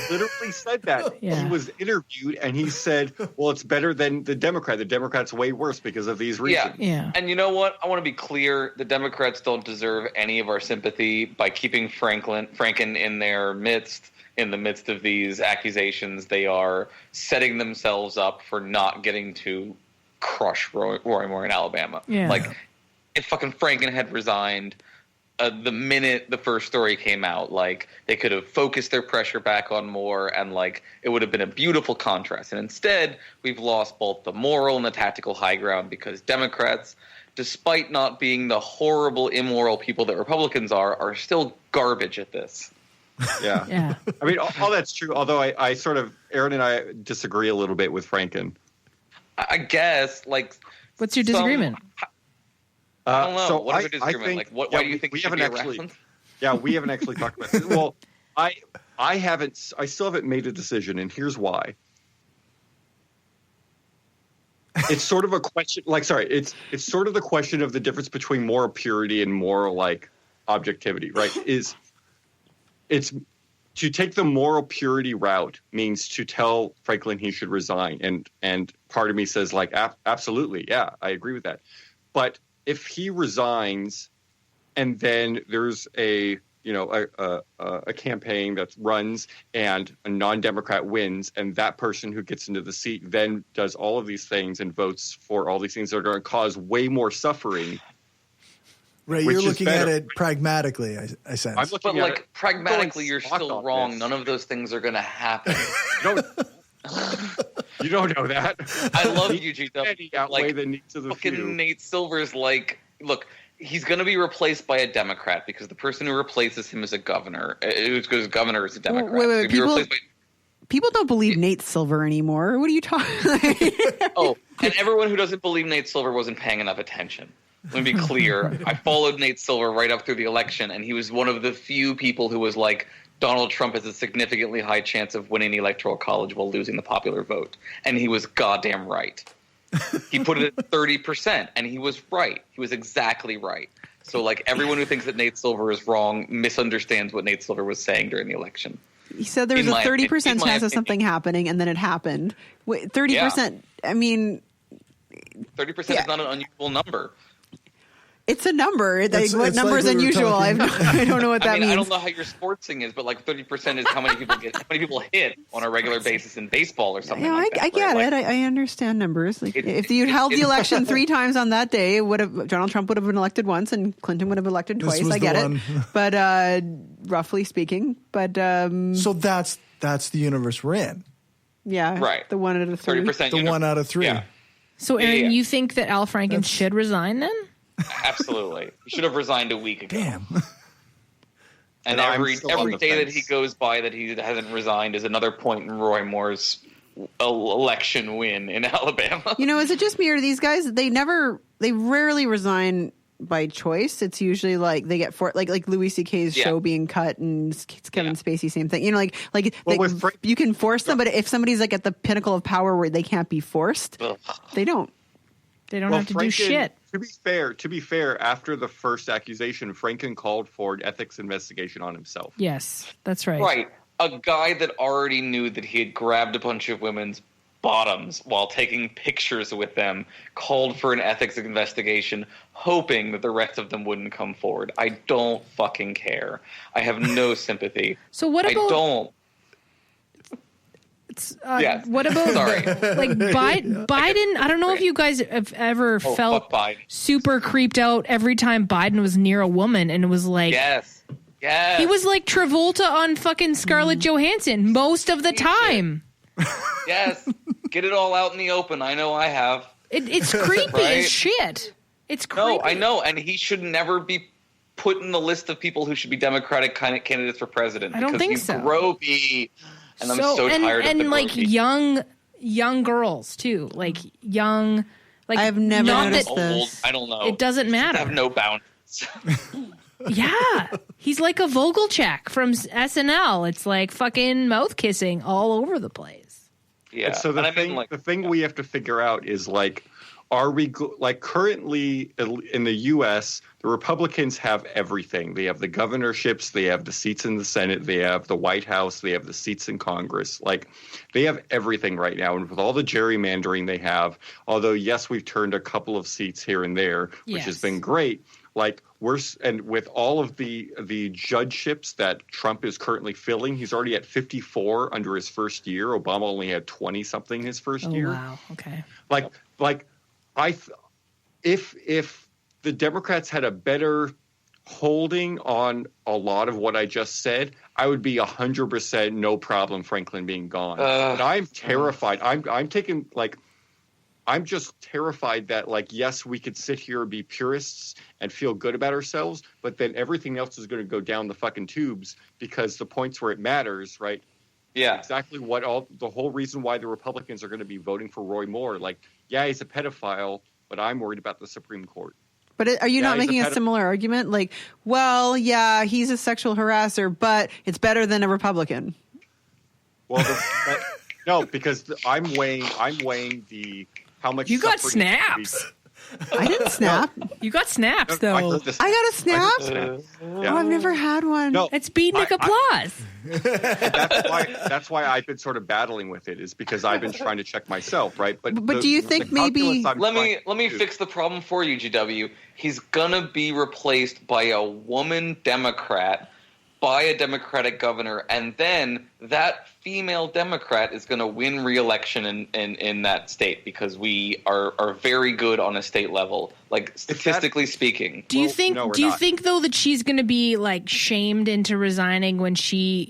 literally said that. He was interviewed and he said, well, it's better than the Democrat. The Democrat's way worse because of these reasons. Yeah. And you know what? I want to be clear. The Democrats don't deserve any of our sympathy by keeping Franken in their midst. In the midst of these accusations, they are setting themselves up for not getting to crush Roy Moore in Alabama. Yeah. Like, if fucking Franken had resigned the minute the first story came out, like, they could have focused their pressure back on Moore, and like, it would have been a beautiful contrast. And instead, we've lost both the moral and the tactical high ground because Democrats, despite not being the horrible, immoral people that Republicans are still garbage at this. Yeah. I mean, all that's true. Although I sort of, Aaron and I disagree a little bit with Franken. I guess, like, what's your disagreement? I don't know. So what is your disagreement? Why do you think we haven't actually? Yeah, we haven't actually talked about this. Well, I still haven't made a decision, and here's why. It's sort of a question. It's sort of the question of the difference between moral purity and moral objectivity, right? It's to take the moral purity route means to tell Franklin he should resign, and part of me says absolutely, yeah, I agree with that, but if he resigns and then there's a campaign that runs and a non-Democrat wins and that person who gets into the seat then does all of these things and votes for all these things that are going to cause way more suffering. Right, you're looking at it pragmatically, I sense. But pragmatically, you're still wrong. None of those things are going to happen. You don't know that. I love you, GW. Many outweigh the needs of the fucking few. Nate Silver's like, look, he's going to be replaced by a Democrat because the person who replaces him is a governor. Because governor is a Democrat. Wait, So he'll be replaced by people don't believe Nate Silver anymore. What are you talking? Oh, and everyone who doesn't believe Nate Silver wasn't paying enough attention. Let me be clear. I followed Nate Silver right up through the election, and he was one of the few people who was like, Donald Trump has a significantly high chance of winning the Electoral College while losing the popular vote. And he was goddamn right. He put it at 30%, and he was right. He was exactly right. So, like, everyone who thinks that Nate Silver is wrong misunderstands what Nate Silver was saying during the election. He said there was a 30% chance of something happening, and then it happened. 30%, I mean... 30% is not an unusual number. It's a number. What it's number is like we were unusual? talking- I don't know what that means. I don't know how your sports thing is, but like 30% is how many people hit on a regular basis in baseball or something. Yeah, like that, I get right? it. I understand numbers. Like, It- if you'd it- held the it- election 3 times on that day, Donald Trump would have been elected once, and Clinton would have been elected This twice. was I the get one. it, but roughly speaking, but So that's the universe we're in. yeah, Right. The 1 out of 3. 30%. The 1 out of 3. Yeah. So, Aaron, Yeah. you think that Al Franken should resign then? Absolutely. He should have resigned a week ago. Damn. And And I'm every still on the day that fence. he goes by that he hasn't resigned is another point in Roy Moore's election win in Alabama. You know, is it just me or these guys? They rarely resign by choice. It's usually like they get like Louis C.K.'s show being cut and Kevin Spacey, same thing. You know, you can force them, but if somebody's like at the pinnacle of power where they can't be forced, Ugh. they don't. They don't have to do Franken, shit. To be fair, after the first accusation, Franken called for an ethics investigation on himself. Yes, that's right. Right. A guy that already knew that he had grabbed a bunch of women's bottoms while taking pictures with them called for an ethics investigation, hoping that the rest of them wouldn't come forward. I don't fucking care. I have no sympathy. So what about... I don't. Yes. What about Sorry. like Biden? I don't know if you guys have ever felt fuck Biden. super creeped out every time Biden was near a woman, and it was like Yes. Yes. he was like Travolta on fucking Scarlett Johansson most of the time. Yes. Get it all out in the open. I know I have. It's creepy Right? as shit. It's creepy. No, I know. And he should never be put in the list of people who should be Democratic candidates for president. I don't because think he's so. gropey. And I'm so tired of the and like gropey. young girls too, like young. Like I've never not noticed that, this. Old, I don't know. It doesn't matter. I have no boundaries. Yeah, he's like a Vogelcheck from SNL. It's like fucking mouth kissing all over the place. Yeah. And so And the thing we have to figure out is like, are we like currently in the U.S., the Republicans have everything. They have the governorships, they have the seats in the Senate, they have the White House, they have the seats in Congress. Like they have everything right now. And with all the gerrymandering they have, although, yes, we've turned a couple of seats here and there, which has Yes. been great. Like and with all of the judgeships that Trump is currently filling, he's already at 54 under his first year. Obama only had 20 something his first Oh year. wow, okay. If the Democrats had a better holding on a lot of what I just said, I would be 100% no problem Franklin being gone. But I'm terrified. I'm just terrified that, like, yes, we could sit here and be purists and feel good about ourselves, but then everything else is going to go down the fucking tubes because the points where it matters, right? Yeah. Exactly the whole reason why the Republicans are going to be voting for Roy Moore. Like, yeah, he's a pedophile, but I'm worried about the Supreme Court. But are you not he's making a a similar argument? Like, well, yeah, he's a sexual harasser, but it's better than a Republican. Well, no, because I'm weighing the how much You got suffering is gonna be- snaps. I didn't snap. You got snaps though. I got a snap? snap. Yeah. Oh, I've never had one. No, It's beatnik applause. that's why I've been sort of battling with it, is because I've been trying to check myself, right? But do you think maybe- Let me fix the problem for you, GW. He's gonna be replaced by a woman Democrat, by a Democratic governor, and then that female Democrat is going to win re-election in that state because we are very good on a state level, like statistically speaking. Do you Well, think? no, we're do you not. think though that she's going to be like shamed into resigning when she,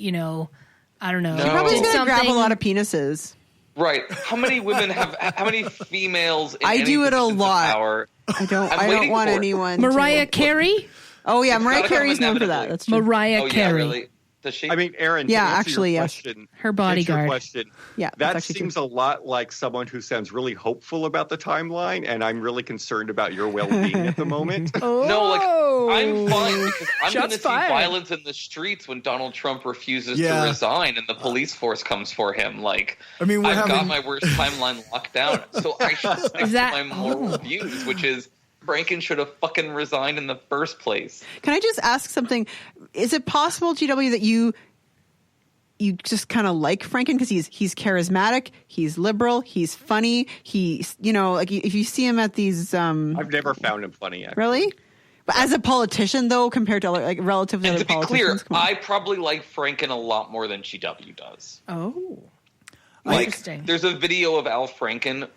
I don't know, No. Probably did going to grab a something- lot of penises. Right. How many women how many females in I any do it a positions of lot. power? I don't I'm waiting want for it. anyone. Mariah Carey? Oh yeah, It's Mariah gotta come Carey's known for that. inevitably. That's true. Mariah Oh, yeah, Carey. really? Does she? I mean, Aaron, Yeah, to answer actually, your yes. question, Her to answer your bodyguard. question, Yeah, that's that actually seems true. a lot like someone who sounds really hopeful about the timeline, and I'm really concerned about your well-being at the moment. No, like I'm fine because I'm going to Shots see fired. violence in the streets when Donald Trump refuses Yeah. to resign and the police force comes for him. Like, I mean, I've got my worst timeline locked down, so I should stick Is that- to my moral views, which is Franken should have fucking resigned in the first place. Can I just ask something? Is it possible, GW, that you just kind of like Franken because he's charismatic, he's liberal, he's funny, he's like if you see him at these I've never found him funny, actually. really, but as a politician though, compared to like relative to And other to be clear, politicians, come on. I probably like Franken a lot more than GW does. Oh. Like, Interesting. there's a video of Al Franken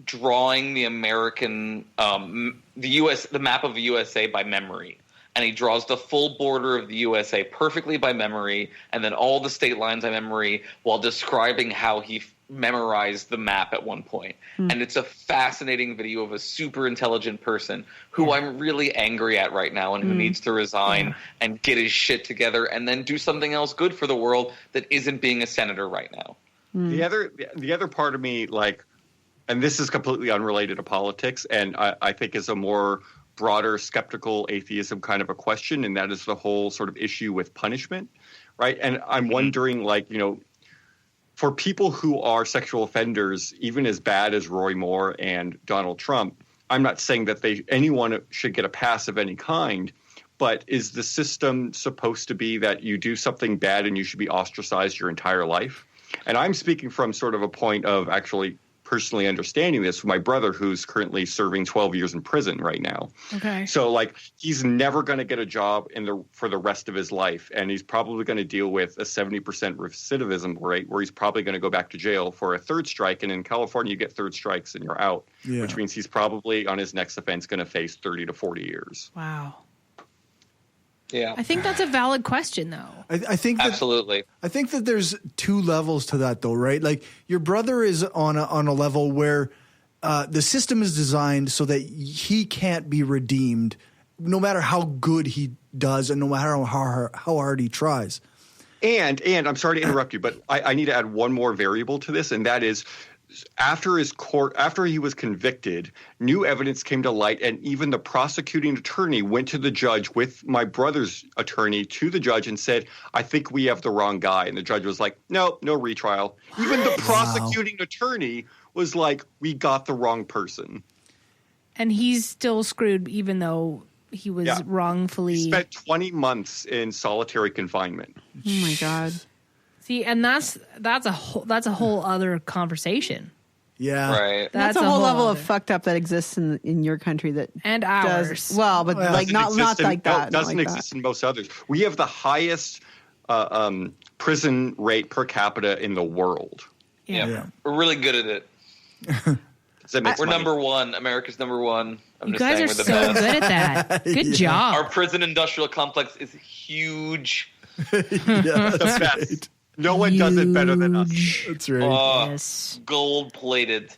drawing the American, the map of the USA by memory. And he draws the full border of the USA perfectly by memory, and then all the state lines by memory, while describing how he memorized the map at one point. And it's a fascinating video of a super intelligent person who I'm really angry at right now and who needs to resign and get his shit together and then do something else good for the world that isn't being a senator right now. The other part of me, like, and this is completely unrelated to politics, and I think is a more broader skeptical atheism kind of a question, and that is the whole sort of issue with punishment, right? And I'm wondering, like, for people who are sexual offenders, even as bad as Roy Moore and Donald Trump, I'm not saying that anyone should get a pass of any kind, but is the system supposed to be that you do something bad and you should be ostracized your entire life? And I'm speaking from sort of a point of actually personally understanding this with my brother, who's currently serving 12 years in prison right now. Okay. So, like, he's never going to get a job for the rest of his life, and he's probably going to deal with a 70% recidivism rate, where he's probably going to go back to jail for a third strike. And in California, you get third strikes and you're out, which means he's probably on his next offense going to face 30 to 40 years. Wow. Yeah. I think that's a valid question, though. I think that, Absolutely. I think that there's two levels to that, though, right? Like, your brother is on a level where the system is designed so that he can't be redeemed, no matter how good he does and no matter how hard he tries. And I'm sorry to interrupt you, but I need to add one more variable to this, and that is, after he was convicted, new evidence came to light, and even the prosecuting attorney went to the judge with my brother's attorney to the judge and said, "I think we have the wrong guy." And the judge was like, "No retrial." Even the prosecuting attorney was like, "We got the wrong person." And he's still screwed, even though he was wrongfully. He spent 20 months in solitary confinement. Oh my God. See, and that's a whole other conversation. Yeah. Right. That's a whole level of other- fucked up that exists in your country that And does ours. well, but like Doesn't not exist like that. It doesn't not like exist in most others. We have the highest prison rate per capita in the world. Yeah. We're really good at it. We're number one. America's number one. You guys are so good at that. Good job. Our prison industrial complex is huge. The best. No one does it better than us. That's right. Yes. Gold plated.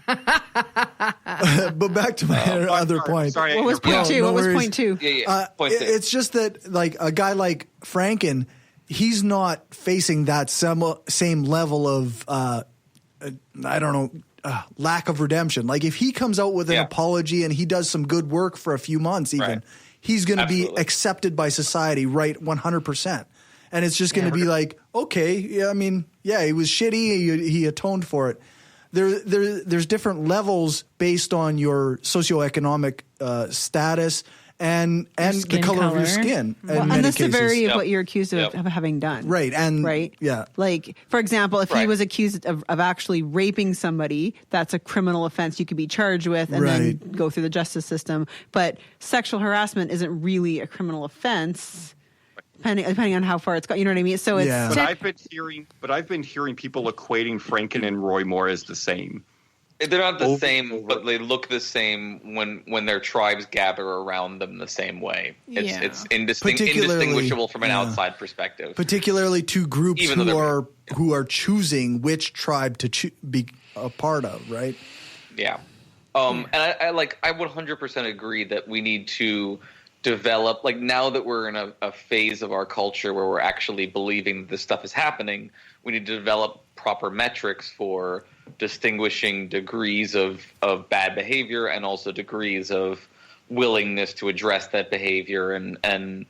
But back to my other point. Sorry, What was point two? no What was worries. point two? Yeah. Point six. It's just that, like, a guy like Franken, he's not facing that same level of, lack of redemption. Like, if he comes out with an apology and he does some good work for a few months, even, he's going to be accepted by society, right? 100%. And it's just going to be like, okay, he was shitty. He atoned for it. There's different levels based on your socioeconomic status and the color of your skin. And the severity of what you're accused of having done. Right. And right. Yeah. Like, for example, if he was accused of actually raping somebody, that's a criminal offense you could be charged with and then go through the justice system. But sexual harassment isn't really a criminal offense. Depending on how far it's gone, you know what I mean. So it's. But I've been hearing people equating Franken and Roy Moore as the same. They're not the same, but they look the same when their tribes gather around them the same way. It's indistinguishable from an outside perspective. Particularly two groups who are choosing which tribe to be a part of, right? Yeah. And I 100% agree that we need to develop, like, now that we're in a phase of our culture where we're actually believing this stuff is happening, we need to develop proper metrics for distinguishing degrees of bad behavior and also degrees of willingness to address that behavior and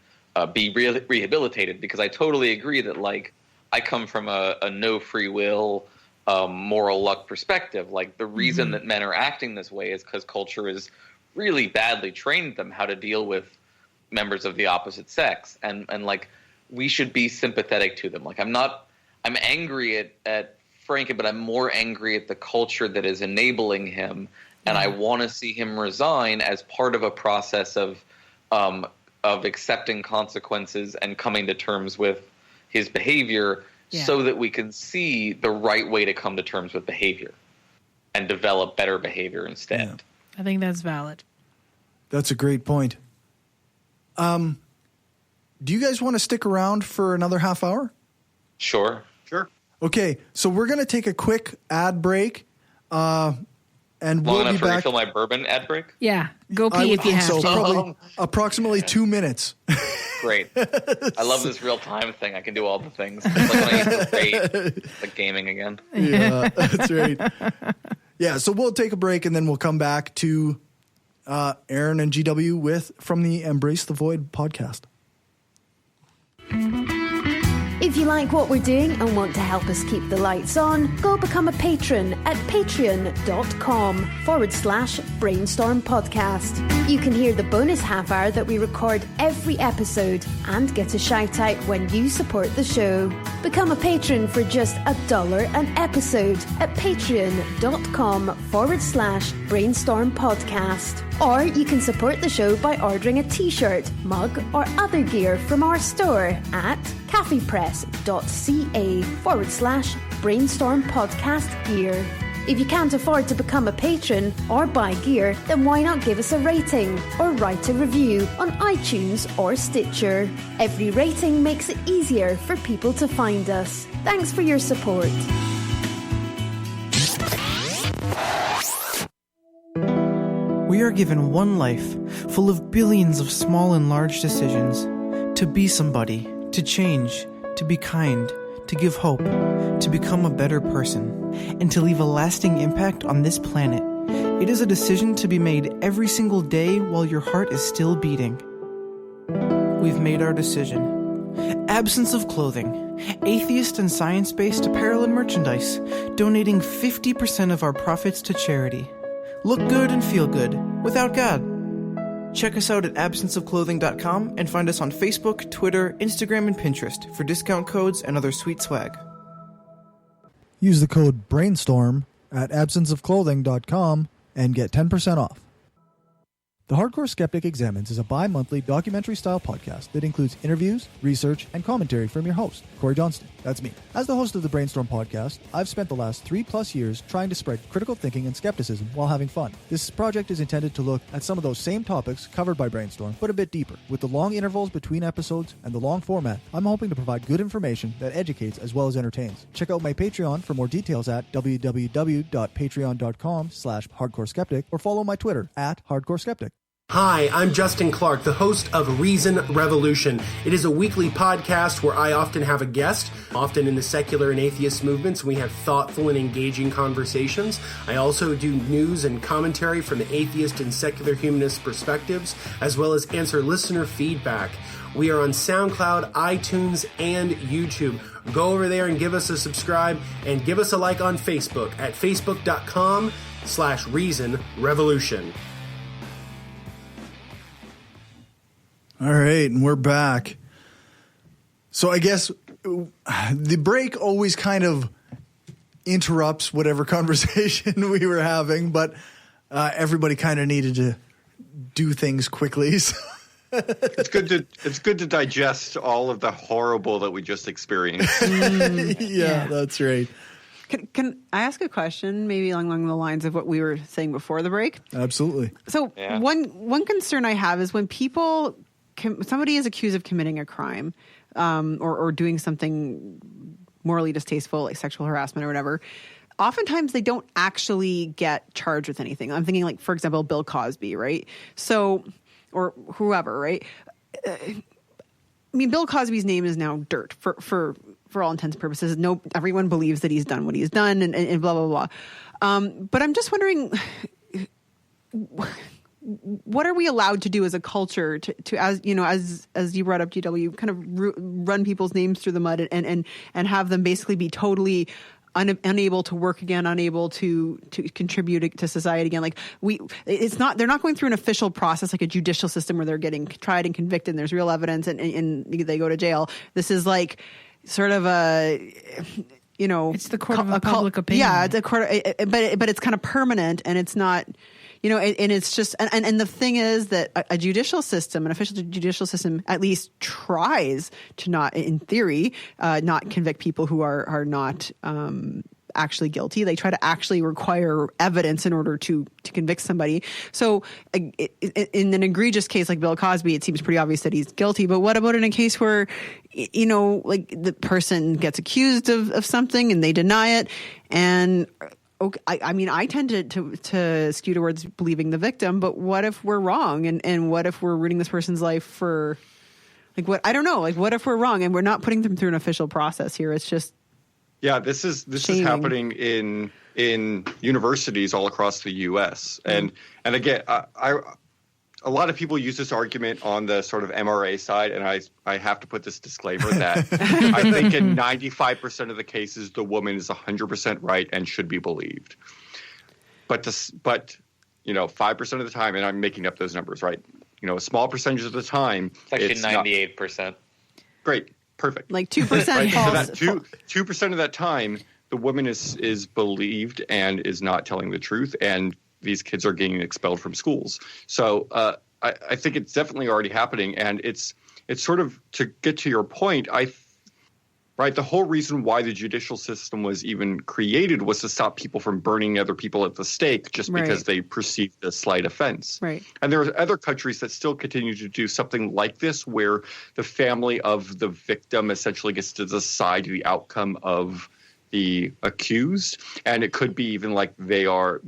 be rehabilitated. Because I totally agree that, like, I come from a no free will, moral luck perspective. Like, the reason that men are acting this way is because culture has really badly trained them how to deal with members of the opposite sex. And like, we should be sympathetic to them. Like, I'm angry at Franken, but I'm more angry at the culture that is enabling him, and I want to see him resign as part of a process of accepting consequences and coming to terms with his behavior, so that we can see the right way to come to terms with behavior and develop better behavior instead. Yeah. I think that's valid. That's a great point. Do you guys want to stick around for another half hour? Sure. Okay, so we're going to take a quick ad break, and we'll be back. To refill my bourbon ad break? Yeah, go pee if you have to. Probably approximately 2 minutes. Great. I love this real-time thing. I can do all the things. It's like when I used to play, like, gaming again. Yeah, that's right. Yeah, so we'll take a break, and then we'll come back to Aaron and GW from the Embrace the Void podcast. If you like what we're doing and want to help us keep the lights on, go become a patron at patreon.com/brainstorm podcast. You can hear the bonus half hour that we record every episode and get a shout out when you support the show. Become a patron for just $1 an episode at patreon.com/brainstorm podcast. Or you can support the show by ordering a t-shirt, mug, or other gear from our store at caffeepress.ca/brainstorm podcast gear. If you can't afford to become a patron or buy gear, then why not give us a rating or write a review on iTunes or Stitcher? Every rating makes it easier for people to find us. Thanks for your support. We are given one life, full of billions of small and large decisions. To be somebody, to change, to be kind, to give hope, to become a better person, and to leave a lasting impact on this planet. It is a decision to be made every single day while your heart is still beating. We've made our decision. Absence of clothing, atheist and science-based apparel and merchandise, donating 50% of our profits to charity. Look good and feel good, without God. Check us out at absenceofclothing.com and find us on Facebook, Twitter, Instagram, and Pinterest for discount codes and other sweet swag. Use the code BRAINSTORM at absenceofclothing.com and get 10% off. The Hardcore Skeptic Examines is a bi-monthly documentary-style podcast that includes interviews, research, and commentary from your host, Cory Johnston. That's me. As the host of the Brainstorm podcast, I've spent the last 3+ years trying to spread critical thinking and skepticism while having fun. This project is intended to look at some of those same topics covered by Brainstorm, but a bit deeper. With the long intervals between episodes and the long format, I'm hoping to provide good information that educates as well as entertains. Check out my Patreon for more details at www.patreon.com/hardcoreskeptic or follow my Twitter at hardcoreskeptic. Hi, I'm Justin Clark, the host of Reason Revolution. It is a weekly podcast where I often have a guest. Often in the secular and atheist movements, we have thoughtful and engaging conversations. I also do news and commentary from the atheist and secular humanist perspectives, as well as answer listener feedback. We are on SoundCloud, iTunes, and YouTube. Go over there and give us a subscribe and give us a like on Facebook at facebook.com/Reason Revolution. All right, and we're back. So I guess the break always kind of interrupts whatever conversation we were having, but everybody kind of needed to do things quickly. So. It's good to digest all of the horrible that we just experienced. Yeah, that's right. Can I ask a question, maybe along the lines of what we were saying before the break? Absolutely. So one concern I have is when somebody is accused of committing a crime or doing something morally distasteful, like sexual harassment or whatever, oftentimes they don't actually get charged with anything. I'm thinking, like, for example, Bill Cosby, right? So, or whoever, right? I mean, Bill Cosby's name is now dirt for all intents and purposes. Everyone believes that he's done what he's done and blah, blah, blah. But I'm just wondering, what are we allowed to do as a culture to as you know, as you brought up, GW, kind of run people's names through the mud and have them basically be totally unable to work again, unable to contribute to society again. Like they're not going through an official process like a judicial system where they're getting tried and convicted and there's real evidence and they go to jail. This is like sort of it's the court of public opinion. Yeah, it's a court, but it's kind of permanent and it's not. And it's just, and the thing is that a judicial system, an official judicial system, at least tries to not, in theory, not convict people who are not actually guilty. They try to actually require evidence in order to convict somebody. So in an egregious case like Bill Cosby, it seems pretty obvious that he's guilty. But what about in a case where, like the person gets accused of something and they deny it and... Okay, I mean, I tend to skew towards believing the victim, but what if we're wrong? And what if we're ruining this person's life for, like, what? I don't know. Like, what if we're wrong and we're not putting them through an official process here? It's just... Yeah, this is happening in universities all across the U.S. And again, a lot of people use this argument on the sort of MRA side, and I have to put this disclaimer that I think in 95% of the cases, the woman is 100% right and should be believed. But 5% of the time, and I'm making up those numbers, right? A small percentage of the time, it's actually 98%. Great, perfect. Like 2% right? falls. So that 2% of that time, the woman is believed and is not telling the truth, and these kids are getting expelled from schools. So I think it's definitely already happening. And it's sort of, to get to your point, the whole reason why the judicial system was even created was to stop people from burning other people at the stake just because they perceived a slight offense. Right. And there are other countries that still continue to do something like this, where the family of the victim essentially gets to decide the outcome of the accused, and it could be even like they are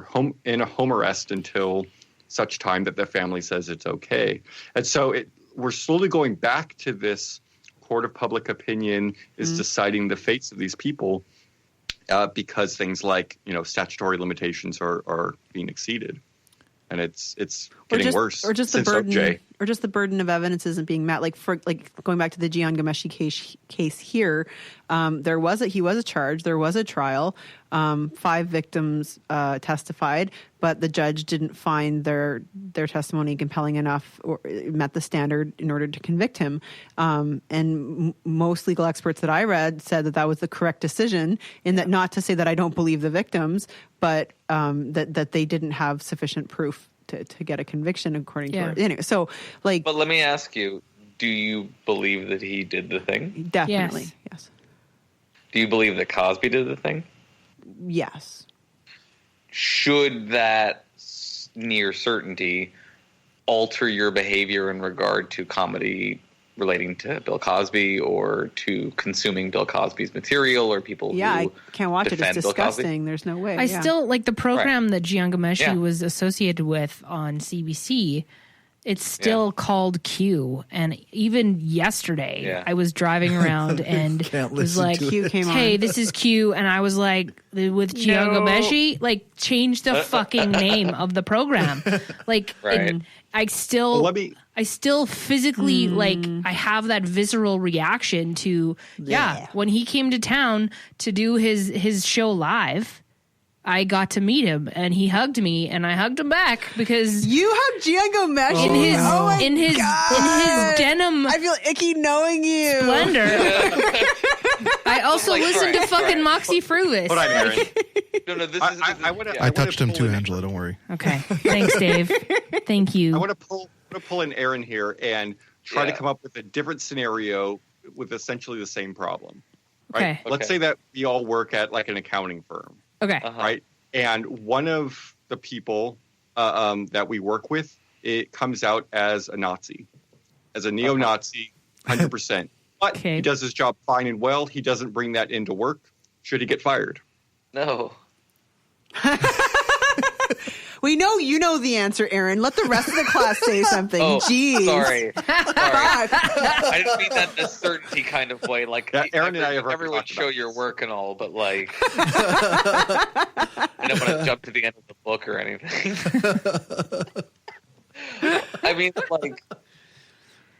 home in a home arrest until such time that their family says it's okay. And so we're slowly going back to this court of public opinion is deciding the fates of these people because things like statutory limitations are being exceeded, and it's getting worse. Or just the since burden, OJ. or just the burden of evidence isn't being met. Like going back to the Jian Ghomeshi case here, he was charged. There was a trial. 5 victims testified, but the judge didn't find their testimony compelling enough or met the standard in order to convict him. And most legal experts that I read said that was the correct decision. In that, not to say that I don't believe the victims, but that they didn't have sufficient proof to get a conviction according to her. Anyway, so like. But let me ask you: do you believe that he did the thing? Definitely, yes. Do you believe that Cosby did the thing? Yes. Should that near certainty alter your behavior in regard to comedy relating to Bill Cosby or to consuming Bill Cosby's material or people who I can't watch it. It's disgusting. Cosby? There's no way. I still like the program that Jian Ghomeshi was associated with on CBC. It's still called Q. And even yesterday, I was driving around and it was like, Q came on. Hey, this is Q. And I was like, with Jian Ghomeshi, like, change the fucking name of the program. Like, I still physically, like, I have that visceral reaction to, when he came to town to do his show live, I got to meet him and he hugged me and I hugged him back because you hugged Jian Ghomeshi in his denim. I feel icky knowing you. Splendor. I also listened to fucking Moxie Fruvis. Hold on, Aaron. I touched him too, Angela. Don't worry. Okay, thanks, Dave. Thank you. I want to pull in Aaron here and try to come up with a different scenario with essentially the same problem. right? Okay. Let's say that we all work at like an accounting firm, Okay. right? And one of the people that we work with, it comes out as a Nazi, as a neo-Nazi, 100%. But he does his job fine and well. He doesn't bring that into work. Should he get fired? No. We know you know the answer, Aaron. Let the rest of the class say something. Oh, Jeez. sorry. I didn't mean that in a certainty kind of way. Like, Aaron and I have everyone show your work and all, but like, I don't want to jump to the end of the book or anything. I mean, like.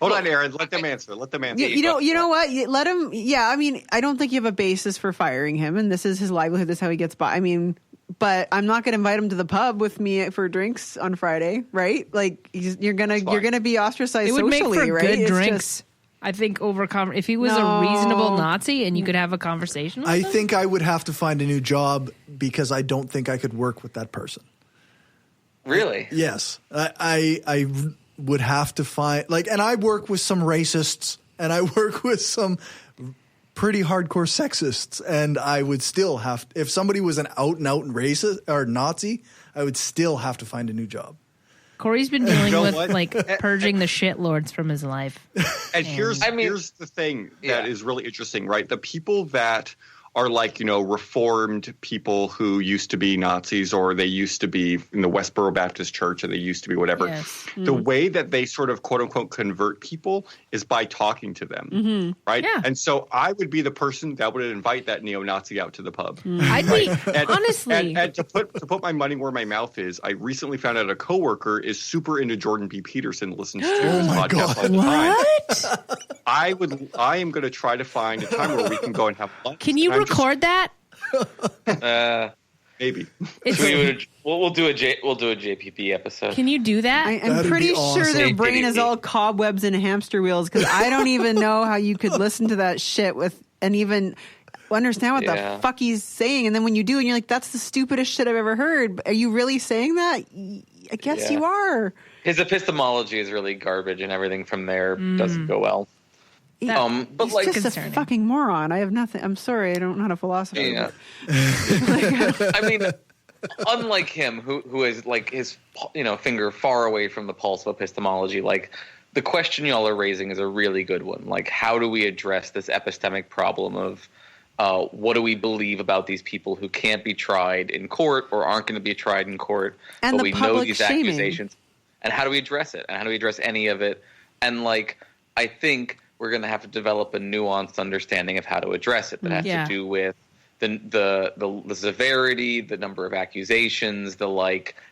Hold on, Aaron. Let them answer. You know what? Let him. Yeah, I mean, I don't think you have a basis for firing him, and this is his livelihood. This is how he gets by. I mean, but I'm not going to invite him to the pub with me for drinks on Friday, right? Like, you're gonna be ostracized. It would socially, make for right? good drinks. I think if he was a reasonable Nazi and you could have a conversation with I him. think I would have to find a new job because I don't think I could work with that person. Really? Yes. I would have to find and I work with some racists and I work with some pretty hardcore sexists, and I would still have, if somebody was an out and out racist or Nazi, I would still have to find a new job. Corey's been dealing with purging the shitlords from his life. And here's the thing that is really interesting, right? The people that are reformed people who used to be Nazis, or they used to be in the Westboro Baptist Church, or they used to be whatever. Yes. The way that they sort of quote unquote convert people is by talking to them, right? Yeah. And so I would be the person that would invite that neo-Nazi out to the pub. I'd be honestly, and to put my money where my mouth is, I recently found out a coworker is super into Jordan B. Peterson, listens to his podcast all the time. I am going to try to find a time where we can go and have lunch. Can you record that? Maybe. We'll do a JPP episode. Can you do that? I'm pretty sure their brain is all cobwebs and hamster wheels, because I don't even know how you could listen to that shit and even understand what the fuck he's saying. And then when you do, and you're like, that's the stupidest shit I've ever heard. Are you really saying that? I guess you are. His epistemology is really garbage, and everything from there doesn't go well. But he's just a fucking moron. I have nothing. I'm sorry, I don't know how to philosophize. Yeah. I mean, unlike him, who is like his finger far away from the pulse of epistemology, like the question y'all are raising is a really good one. Like, how do we address this epistemic problem of what do we believe about these people who can't be tried in court or aren't going to be tried in court, and but the we know these shaming. accusations, and how do we address it, and how do we address any of it? And I think we're going to have to develop a nuanced understanding of how to address it that has to do with the severity, the number of accusations,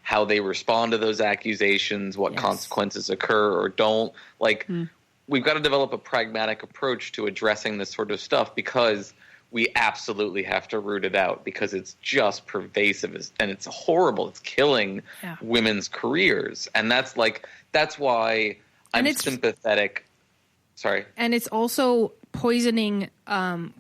how they respond to those accusations, what consequences occur or don't. We've got to develop a pragmatic approach to addressing this sort of stuff, because we absolutely have to root it out, because it's just pervasive and it's horrible. It's killing women's careers. And that's why I'm sympathetic. Sorry. And it's also poisoning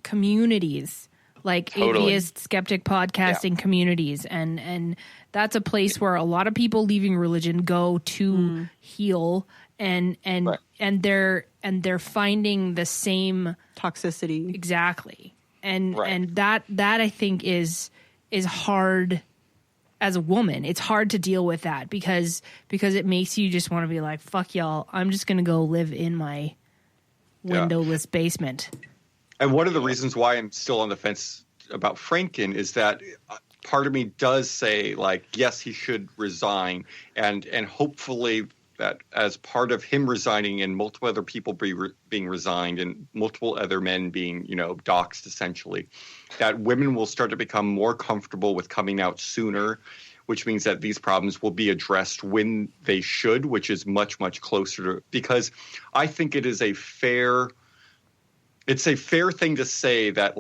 communities, like atheist, skeptic podcasting communities. And that's a place where a lot of people leaving religion go to heal, and they're finding the same toxicity. Exactly. And that I think is hard. As a woman, it's hard to deal with that because it makes you just want to be like, fuck y'all, I'm just going to go live in my windowless basement. And one of the reasons why I'm still on the fence about Franken is that part of me does say, yes, he should resign, and hopefully that as part of him resigning and multiple other people being resigned and multiple other men being, doxxed essentially, that women will start to become more comfortable with coming out sooner, which means that these problems will be addressed when they should, which is much, much closer to, because I think it is a fair thing to say that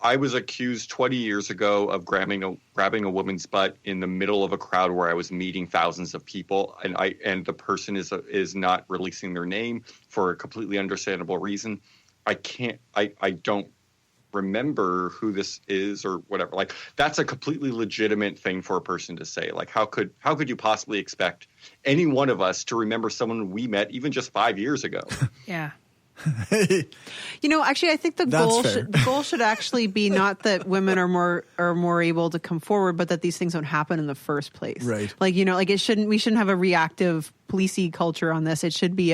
I was accused 20 years ago of grabbing a woman's butt in the middle of a crowd where I was meeting thousands of people, and the person is not releasing their name for a completely understandable reason. I don't remember who this is or whatever. That's a completely legitimate thing for a person to say. How could you possibly expect any one of us to remember someone we met even just 5 years ago? Yeah. Actually, I think the goal should actually be not that women are more able to come forward, but that these things don't happen in the first place. Right. We shouldn't have a reactive policey culture on this. It should be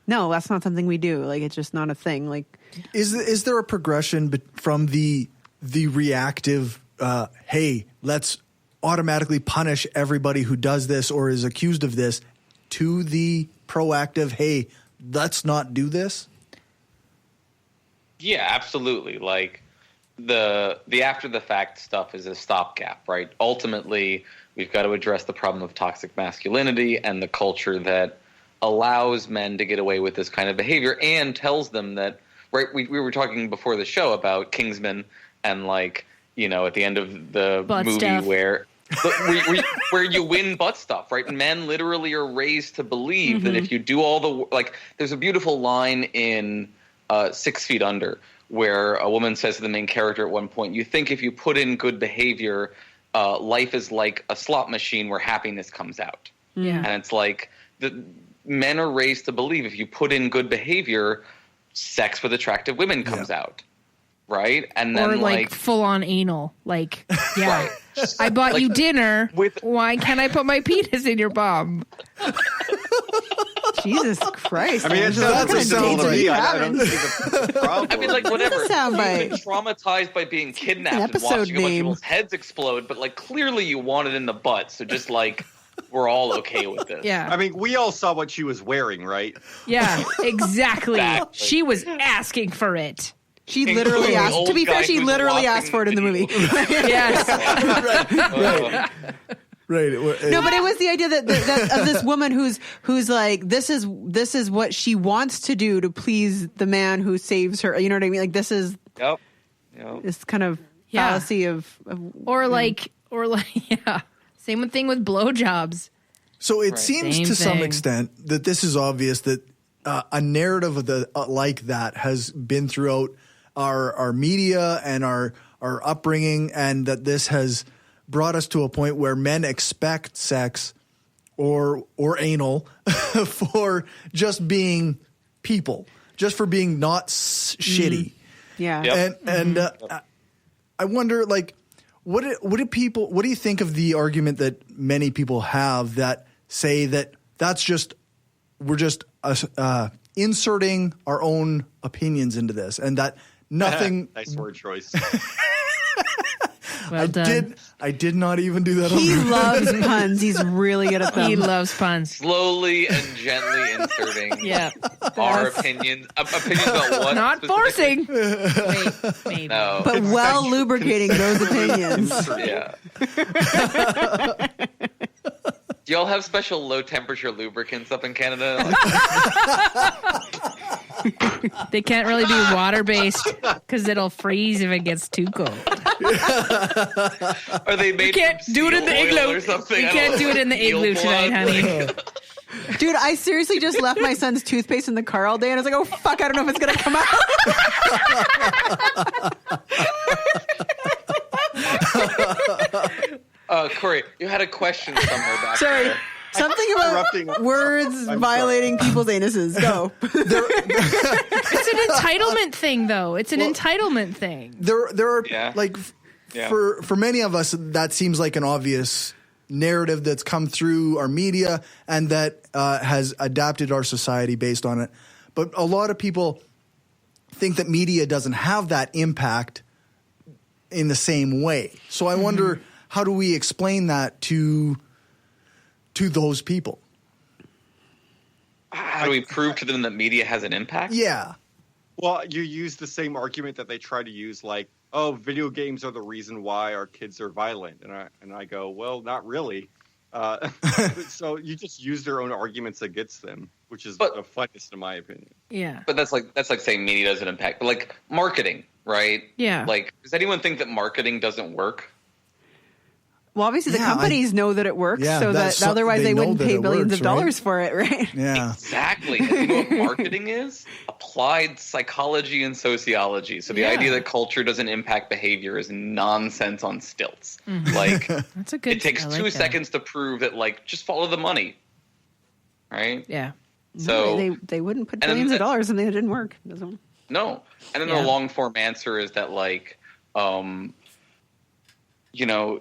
no, that's not something we do. Like, it's just not a thing. Like, is there a progression from the reactive, hey, let's automatically punish everybody who does this or is accused of this, to the proactive, hey, let's not do this? Yeah, absolutely. Like the after the fact stuff is a stopgap, right? Ultimately, we've got to address the problem of toxic masculinity and the culture that allows men to get away with this kind of behavior and tells them that, right? We were talking before the show about Kingsman and, like, you know, at the end of the butt movie stuff. where you win butt stuff, right? Men literally are raised to believe that if you do all the, like, there's a beautiful line in 6 Feet Under where a woman says to the main character at one point, you think if you put in good behavior, life is like a slot machine where happiness comes out. Yeah. And it's like the men are raised to believe if you put in good behavior, sex with attractive women comes out. Right? And then, or like full on anal. Like, yeah. Right. I bought Like, you dinner. Why can't I put my penis in your bum? Jesus Christ. I mean, it doesn't sound to me. I don't see the problem. I mean, like, whatever. That's a soundbite. You've been traumatized by being kidnapped and episode watching a bunch of name. people's heads explode, but, like, clearly you want it in the butt. So just, like, we're all okay with this. Yeah. I mean, we all saw what she was wearing, right? Yeah, exactly. Exactly. She was asking for it. She literally Including the asked. old To be fair, guy she who's literally watching asked for it in the movie. Yes. Right. No, but it was the idea that of this woman who's like, this is what she wants to do to please the man who saves her. You know what I mean? Like, this is Yep. this kind of fallacy of Or like, yeah. Same thing with blowjobs. So it seems Same to some thing. extent that this is obvious that a narrative of like that has been throughout our media and our upbringing, and that this has brought us to a point where men expect sex or anal for just being people, just for being not shitty. yeah. Yep. And I wonder, like, what do you think of the argument that many people have that say that that's just, we're just inserting our own opinions into this, and that nothing. Nice word choice. Well done. I did not even do that. He on loves puns. He's really good at them. He loves puns. Slowly and gently inserting Yeah. our opinions about what? Not specifically? forcing. Maybe. No. but well lubricating those opinions. Yeah. Do y'all have special low temperature lubricants up in Canada? They can't really be water based because it'll freeze if it gets too cold. Are they made You can't from do it in seal the oil igloo. or something? You I can't don't do know. it in the Eel igloo tonight, blood? honey. Dude, I seriously just left my son's toothpaste in the car all day, and I was like, oh, fuck, I don't know if it's going to come out. Cory, you had a question somewhere back Sorry. there. Something about words violating people's anuses. Go. It's an entitlement thing, though. It's an entitlement thing. There are Yeah. like Yeah. for many of us that seems like an obvious narrative that's come through our media and that has adapted our society based on it. But a lot of people think that media doesn't have that impact in the same way. So I wonder, how do we explain that to those people? How do we prove to them that media has an impact? Yeah. Well, you use the same argument that they try to use, like, oh, video games are the reason why our kids are violent. And I go, well, not really. So you just use their own arguments against them, which is the funnest in my opinion. Yeah. But that's like saying media doesn't impact. But like marketing, right? Yeah. Like, does anyone think that marketing doesn't work? Well, obviously, the companies know that it works, Yeah, so that otherwise they wouldn't pay billions of dollars for it, right? Yeah. Exactly. And you know what marketing is? Applied psychology and sociology. So the idea that culture doesn't impact behavior is nonsense on stilts. Like, That's a good. it takes I like 2 that. seconds to prove that, like, just follow the money. Right? Yeah. So they wouldn't put billions of dollars and it didn't work. No. And then the long form answer is that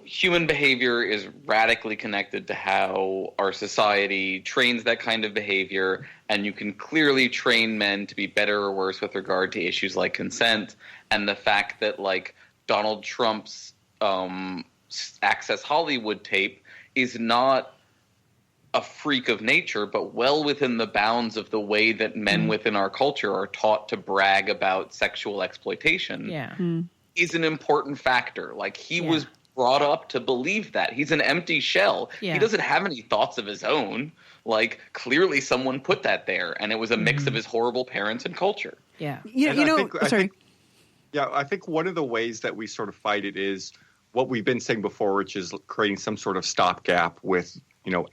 human behavior is radically connected to how our society trains that kind of behavior, and you can clearly train men to be better or worse with regard to issues like consent, and the fact that Donald Trump's Access Hollywood tape is not a freak of nature, but well within the bounds of the way that men within our culture are taught to brag about sexual exploitation is an important factor. He was brought up to believe that. He's an empty shell. Yeah. He doesn't have any thoughts of his own. Clearly someone put that there, and it was a mix of his horrible parents and culture. Yeah. I think one of the ways that we sort of fight it is what we've been saying before, which is creating some sort of stopgap with,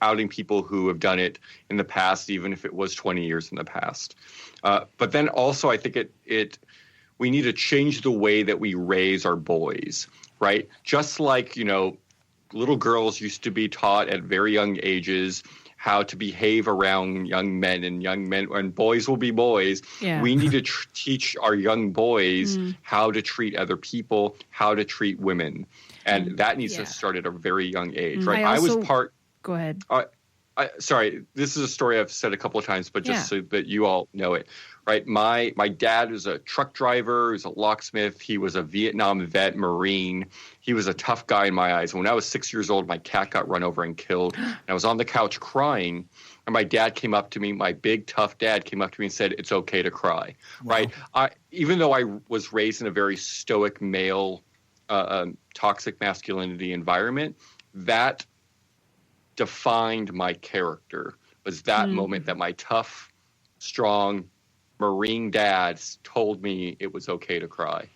outing people who have done it in the past, even if it was 20 years in the past. But then also I think we need to change the way that we raise our boys, right? Just like, little girls used to be taught at very young ages how to behave around young men, and boys will be boys. Yeah. We need to teach our young boys how to treat other people, how to treat women. And that needs to start at a very young age, right? Go ahead. Sorry, this is a story I've said a couple of times, but just so that you all know it, right? My dad was a truck driver, he was a locksmith, he was a Vietnam vet, Marine. He was a tough guy in my eyes. When I was 6 years old, my cat got run over and killed. And I was on the couch crying, and my dad came up to me, my big, tough dad came up to me and said, "It's okay to cry," right? Even though I was raised in a very stoic male, toxic masculinity environment, that defined my character. Was that moment that my tough, strong Marine dad told me it was okay to cry.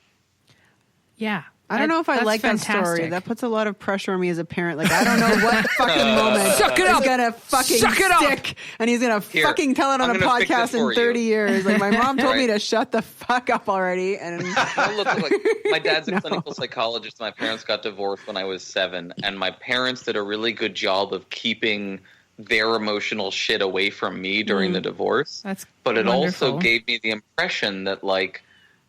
Yeah. I don't know if I like that story. That puts a lot of pressure on me as a parent. I don't know what fucking moment is going to fucking stick, and he's going to fucking tell it on a podcast in 30 years. My mom told me to shut the fuck up already. And my dad's a clinical psychologist. My parents got divorced when I was 7, and my parents did a really good job of keeping their emotional shit away from me during the divorce. But it also gave me the impression that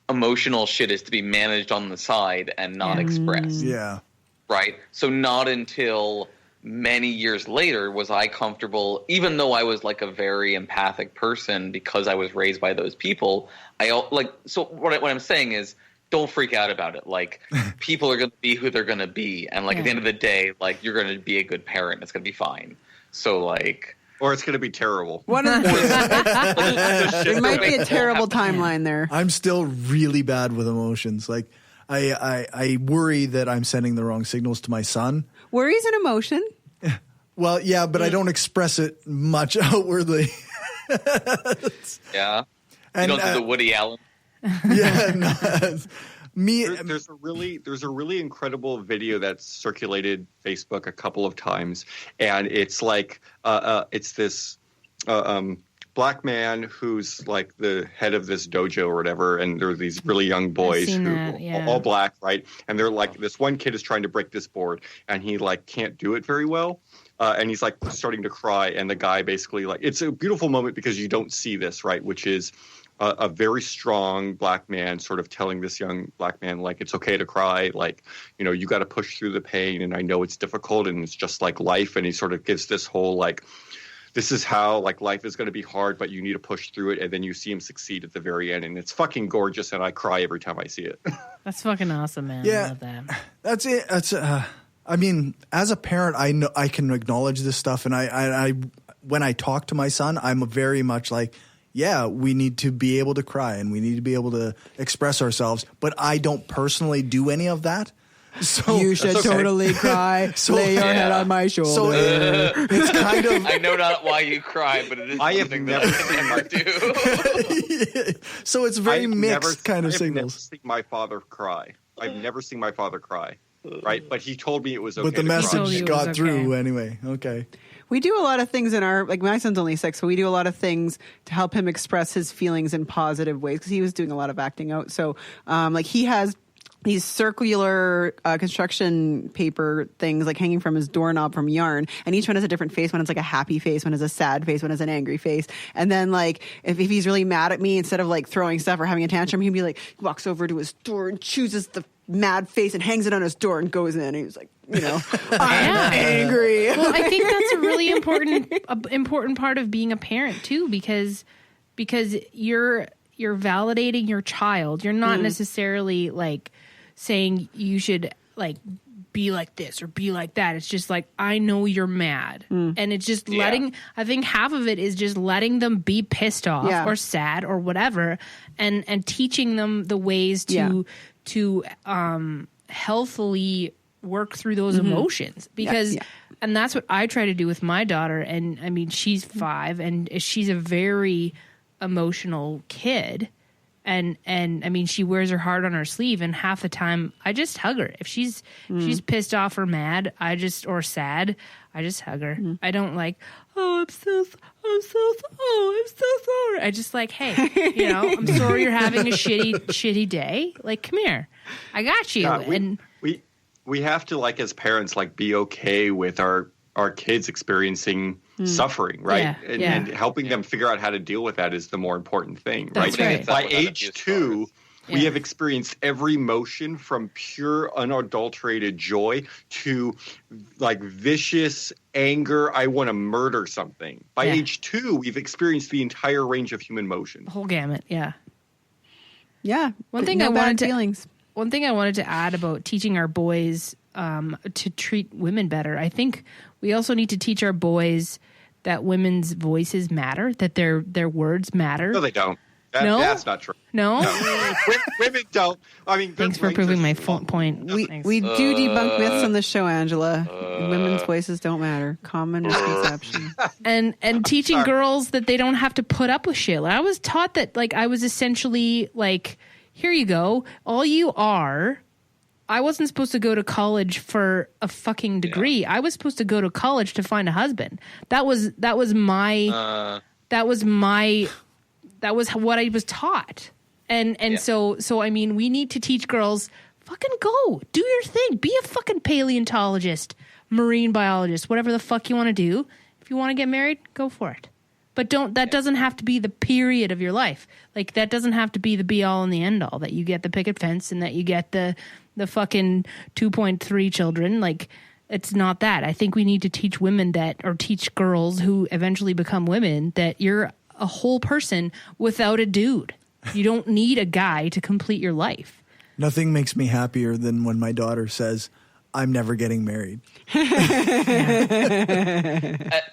emotional shit is to be managed on the side and not expressed. Yeah. Right? So not until many years later was I comfortable, even though I was a very empathic person because I was raised by those people. So what I'm saying is, don't freak out about it. People are going to be who they're going to be. And at the end of the day, you're going to be a good parent. It's going to be fine. So or it's going to be terrible. It might be a terrible timeline there. I'm still really bad with emotions. I worry that I'm sending the wrong signals to my son. Worry's an emotion. Well, yeah, but I don't express it much outwardly. Yeah. You don't do the Woody Allen. Yeah. No, there's a really incredible video that's circulated Facebook a couple of times, and it's it's this black man who's the head of this dojo or whatever, and there are these really young boys all black, right? And they're this one kid is trying to break this board, and he can't do it very well. And he's starting to cry, and the guy basically it's a beautiful moment because you don't see this, right? Which is a very strong black man sort of telling this young black man, it's okay to cry. You got to push through the pain. And I know it's difficult and it's just life. And he sort of gives this whole, this is how life is going to be hard, but you need to push through it. And then you see him succeed at the very end. And it's fucking gorgeous. And I cry every time I see it. That's fucking awesome, man. Yeah, I love that. That's it. That's, I mean, as a parent, I know I can acknowledge this stuff. And I when I talk to my son, I'm very much yeah, we need to be able to cry and we need to be able to express ourselves. But I don't personally do any of that. So you should totally cry. Lay your head on my shoulder. So it's kind of. I know not why you cry, but it is something that I can never do. So it's very mixed kind of signals. I've never seen my father cry. I've never seen my father cry. Right, but he told me it was okay. But the message got through anyway. Okay. We do a lot of things in our, my son's only 6, so we do a lot of things to help him express his feelings in positive ways because he was doing a lot of acting out. So, he has these circular construction paper things like hanging from his doorknob from yarn, and each one has a different face. One is like a happy face, one is a sad face, one is an angry face. And then like if he's really mad at me, instead of like throwing stuff or having a tantrum, he'd be like, he walks over to his door and chooses the mad face and hangs it on his door and goes in. And he's like, I'm angry. Well, I think that's a really important part of being a parent too, because you're validating your child. You're not necessarily like saying you should like be like this or be like that. It's just like, I know you're mad. And it's just letting, I think half of it is just letting them be pissed off or sad or whatever, and teaching them the ways to healthily work through those emotions, because and that's what I try to do with my daughter. And I mean, she's 5 and she's a very emotional kid. And I mean, she wears her heart on her sleeve, and half the time I just hug her. If she's pissed off or mad, or sad, I just hug her. I don't like, I'm so sorry. I just like, hey, I'm sorry you're having a shitty day. Like, come here, I got you. Yeah, we have to, like, as parents, like, be okay with our kids experiencing suffering, right? And helping them figure out how to deal with that is the more important thing, right? By age 2, we have experienced every emotion from pure, unadulterated joy to, like, vicious anger, I want to murder something. By age 2, we've experienced the entire range of human emotions. The whole gamut, yeah. One thing I wanted to add about teaching our boys to treat women better. I think we also need to teach our boys that women's voices matter, that their words matter. No, they don't. That's not true. No? Women don't. I mean, thanks for proving my point. We do debunk myths on the show, Angela. Women's voices don't matter. Common misconception. And teaching girls that they don't have to put up with shit. I was taught that, like, I was essentially like, here you go. All you are. I wasn't supposed to go to college for a fucking degree. I was supposed to go to college to find a husband. That was what I was taught. So I mean, we need to teach girls, fucking go, do your thing, be a fucking paleontologist, marine biologist, whatever the fuck you want to do. If you want to get married, go for it. But that doesn't have to be the period of your life. Like, that doesn't have to be the be all and the end all, that you get the picket fence and that you get the fucking 2.3 children. Like, it's not that. I think we need to teach women or teach girls who eventually become women, that you're a whole person without a dude. You don't need a guy to complete your life. Nothing makes me happier than when my daughter says, I'm never getting married.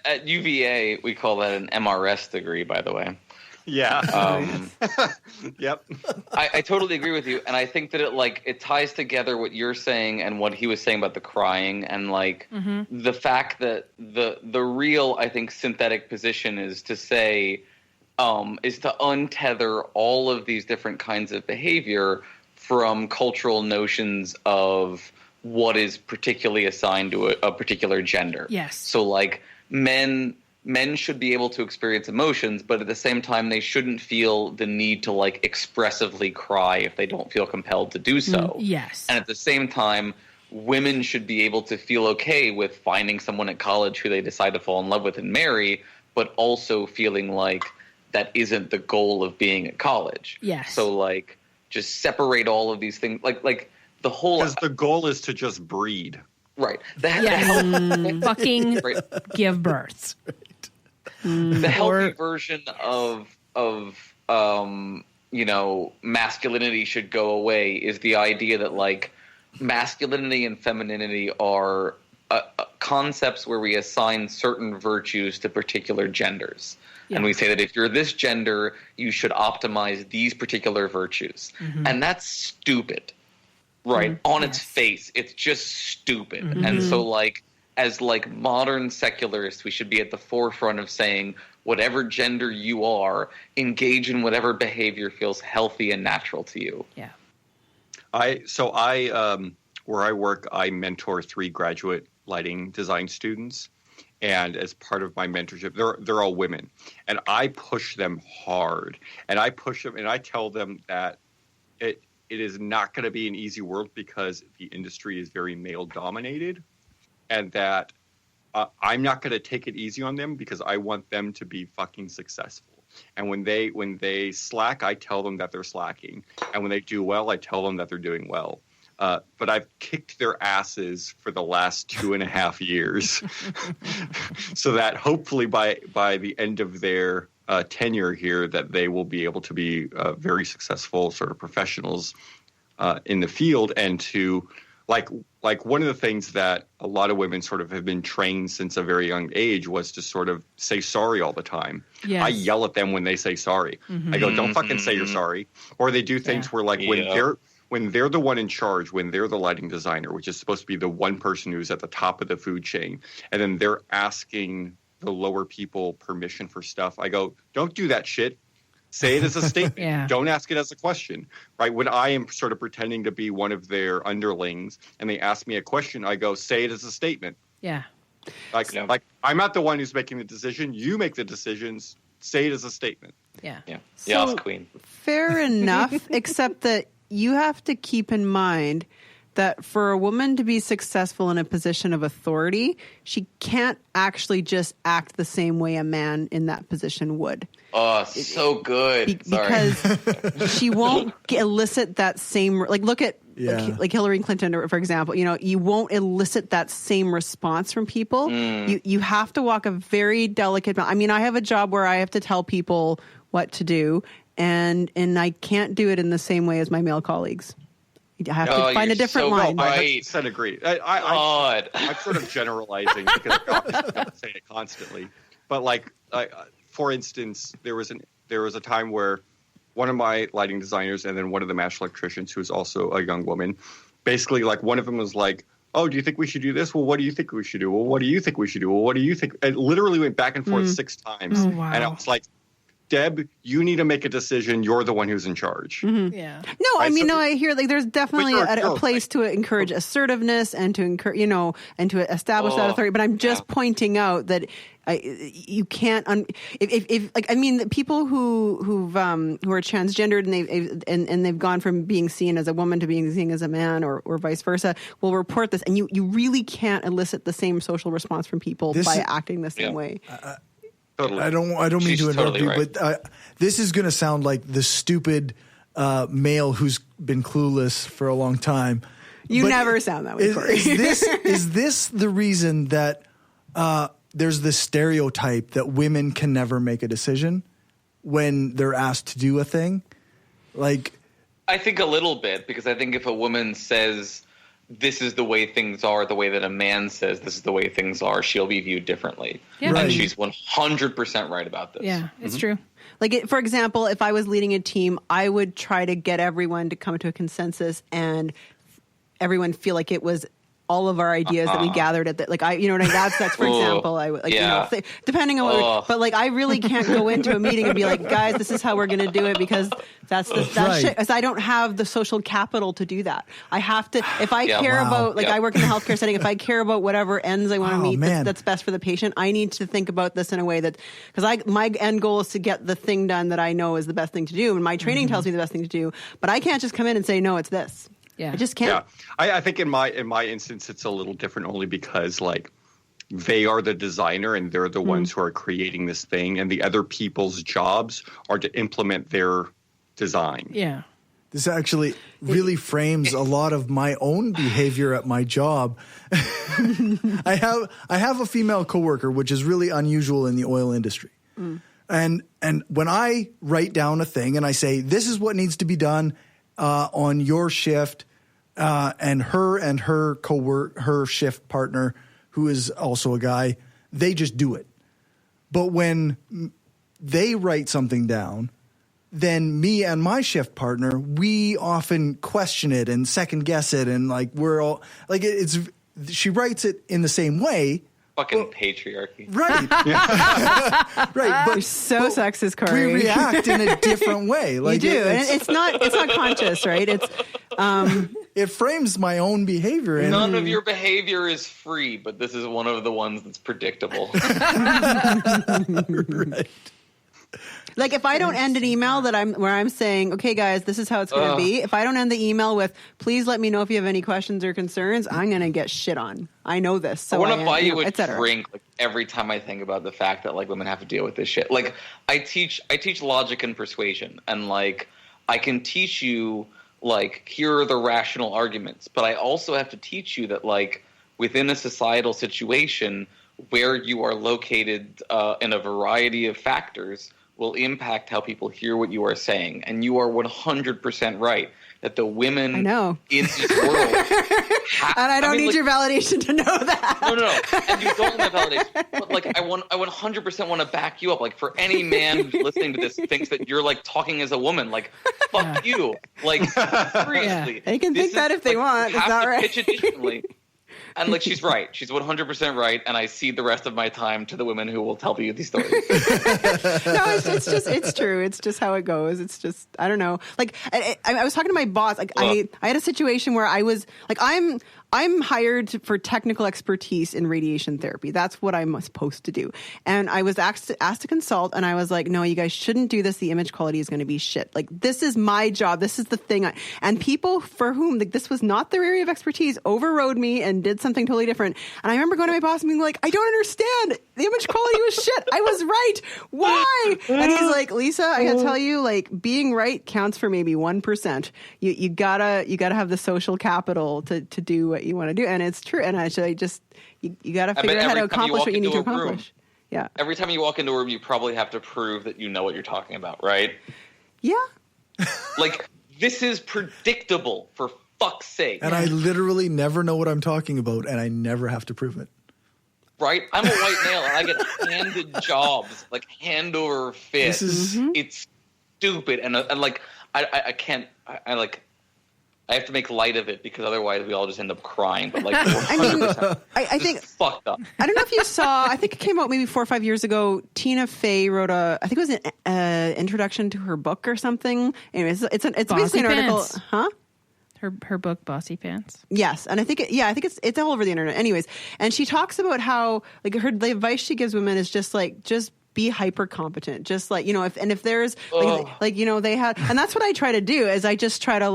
At UVA, we call that an MRS degree, by the way. Yeah. Yep. I totally agree with you, and I think that it ties together what you're saying and what he was saying about the crying, and the fact that the real, I think, synthetic position is to say is to untether all of these different kinds of behavior from cultural notions of what is particularly assigned to a particular gender. Yes. So, like, men should be able to experience emotions, but at the same time, they shouldn't feel the need to, like, expressively cry if they don't feel compelled to do so. Yes. And at the same time, women should be able to feel okay with finding someone at college who they decide to fall in love with and marry, but also feeling like that isn't the goal of being at college. Yes. So, like, just separate all of these things. Like the whole... Because the goal is to just breed. Right. Fucking give birth. The healthy version of masculinity should go away is the idea that, like, masculinity and femininity are concepts where we assign certain virtues to particular genders. Yeah. And we say that if you're this gender, you should optimize these particular virtues. Mm-hmm. And that's stupid. Right. Mm-hmm. On its face, it's just stupid. Mm-hmm. And so, like, as, like, modern secularists, we should be at the forefront of saying, whatever gender you are, engage in whatever behavior feels healthy and natural to you. Yeah. Where I work, I mentor 3 graduate lighting design students. And as part of my mentorship, they're all women. And I push them hard. And I push them and I tell them that it is not going to be an easy world because the industry is very male dominated, and that I'm not going to take it easy on them because I want them to be fucking successful. And when they slack, I tell them that they're slacking. And when they do well, I tell them that they're doing well. But I've kicked their asses for the last 2.5 years so that hopefully by the end of their tenure here that they will be able to be very successful sort of professionals in the field, and to like one of the things that a lot of women sort of have been trained since a very young age was to sort of say sorry all the time. Yes. I yell at them when they say sorry. Mm-hmm. I go, don't fucking say you're sorry. Or they do things where like when they're the one in charge, when they're the lighting designer, which is supposed to be the one person who's at the top of the food chain, and then they're asking the lower people permission for stuff. I go, don't do that shit. Say it as a statement. Don't ask it as a question, right? When I am sort of pretending to be one of their underlings and they ask me a question, I go, say it as a statement. Yeah. Like I'm not the one who's making the decision. You make the decisions. Say it as a statement. Yeah. Yeah. So, Yes, queen. Fair enough, except that you have to keep in mind that for a woman to be successful in a position of authority, she can't actually just act the same way a man in that position would. Oh, so good. Because she won't elicit that same, like look at like Hillary Clinton, for example, you won't elicit that same response from people. You have to walk a very delicate, I mean, I have a job where I have to tell people what to do, and I can't do it in the same way as my male colleagues. You have to find a different line. I 100% agree. I'm sort of generalizing because I don't say it constantly. But like for instance, there was a time where one of my lighting designers and then one of the master electricians, who is also a young woman, basically like one of them was like, oh, do you think we should do this? Well, what do you think we should do? Well, what do you think we should do? Well, what do you think? It literally went back and forth 6 times. Oh, wow. And I was like, Deb, you need to make a decision. You're the one who's in charge. Mm-hmm. Yeah. No, I mean, I hear like there's definitely a place to encourage assertiveness and to encourage, and to establish that authority. But I'm just pointing out that you can't. If like, I mean, the people who are transgendered and they've gone from being seen as a woman to being seen as a man, or vice versa, will report this, and you really can't elicit the same social response from people by acting the same way. Totally. I don't mean to interrupt you, but this is going to sound like the stupid male who's been clueless for a long time. You never sound that way, Cory. Is this the reason that there's this stereotype that women can never make a decision when they're asked to do a thing? Like, I think a little bit, because I think if a woman says this is the way things are, the way that a man says this is the way things are, she'll be viewed differently. Yeah. Right. And she's 100% right about this. Yeah, it's true. Like, for example, if I was leading a team, I would try to get everyone to come to a consensus and everyone feel like it was all of our ideas that we gathered at that. Like, what I mean? That's for example, I would, like, depending on what, but like, I really can't go into a meeting and be like, guys, this is how we're going to do it, because that's shit. Because I don't have the social capital to do do I have to, if I care about, like, I work in the healthcare setting, if I care about whatever ends I want to meet that's best for the patient, I need to think about this in a way that, because my end goal is to get the thing done that I know is the best thing to do. And my training tells me the best thing to do, but I can't just come in and say, no, it's this. Yeah. I just can't. Yeah. I think in my instance, it's a little different only because, like, they are the designer and they're the ones who are creating this thing, and the other people's jobs are to implement their design. Yeah. This actually really frames a lot of my own behavior at my job. I have a female coworker, which is really unusual in the oil industry. And when I write down a thing and I say, this is what needs to be done on your shift, and her shift partner, who is also a guy, they just do it. But when they write something down, then me and my shift partner, we often question it and second guess it, and like we're all like she writes it in the same way. Fucking patriarchy. Right. Right. But you're so sexist, Cory. We react in a different way. Like you do. It's not conscious, right? It's it frames my own behavior. None of your behavior is free, but this is one of the ones that's predictable. Right. Like if I don't end an email where I'm saying, okay, guys, this is how it's going to be. If I don't end the email with, please let me know if you have any questions or concerns, I'm going to get shit on. I know this. So I want to buy you a drink like, every time I think about the fact that like women have to deal with this shit. Like I teach logic and persuasion, and like I can teach you like here are the rational arguments, but I also have to teach you that like within a societal situation where you are located in a variety of factors will impact how people hear what you are saying. And you are 100% right that the women in this world and I don't need your validation to know that. No. And you don't have validation. But like I 100% want to back you up. Like for any man who's listening to this thinks that you're like talking as a woman, like fuck you. Like seriously. They can think that if they want. It's not right. Pitch it differently. And like she's right. She's 100% right. And I cede the rest of my time to the women who will tell you these stories. It's true. It's just how it goes. It's just, I don't know. Like I was talking to my boss. Like I had a situation where I was like, I'm hired for technical expertise in radiation therapy. That's what I'm supposed to do. And I was asked to consult, and I was like, no, you guys shouldn't do this. The image quality is going to be shit. Like, this is my job. This is the thing. And people for whom like, this was not their area of expertise overrode me and did something totally different. And I remember going to my boss and being like, I don't understand. The image quality was shit. I was right. Why? And he's like, Lisa, I gotta tell you, like, being right counts for maybe 1%. You gotta have the social capital to do what you want to do, and it's true. And actually, you gotta figure out how to accomplish what you need to accomplish. Yeah. Every time you walk into a room, you probably have to prove that you know what you're talking about, right? Yeah. Like this is predictable, for fuck's sake. And I literally never know what I'm talking about, and I never have to prove it. Right? I'm a white male, and I get handed jobs, like hand over fist. It's stupid, and like I can't. I have to make light of it because otherwise we all just end up crying. But like, 100%, I think fucked up. I don't know if you saw. I think it came out maybe 4 or 5 years ago. Tina Fey wrote I think it was an introduction to her book or something. Anyways, it's basically an article, huh? Her book, Bossy Pants. Yes, and I think it's all over the internet. Anyways, and she talks about how like the advice she gives women is just be hyper competent. Just like, you know, if there's like you know, they had, and that's what I try to do is I just try to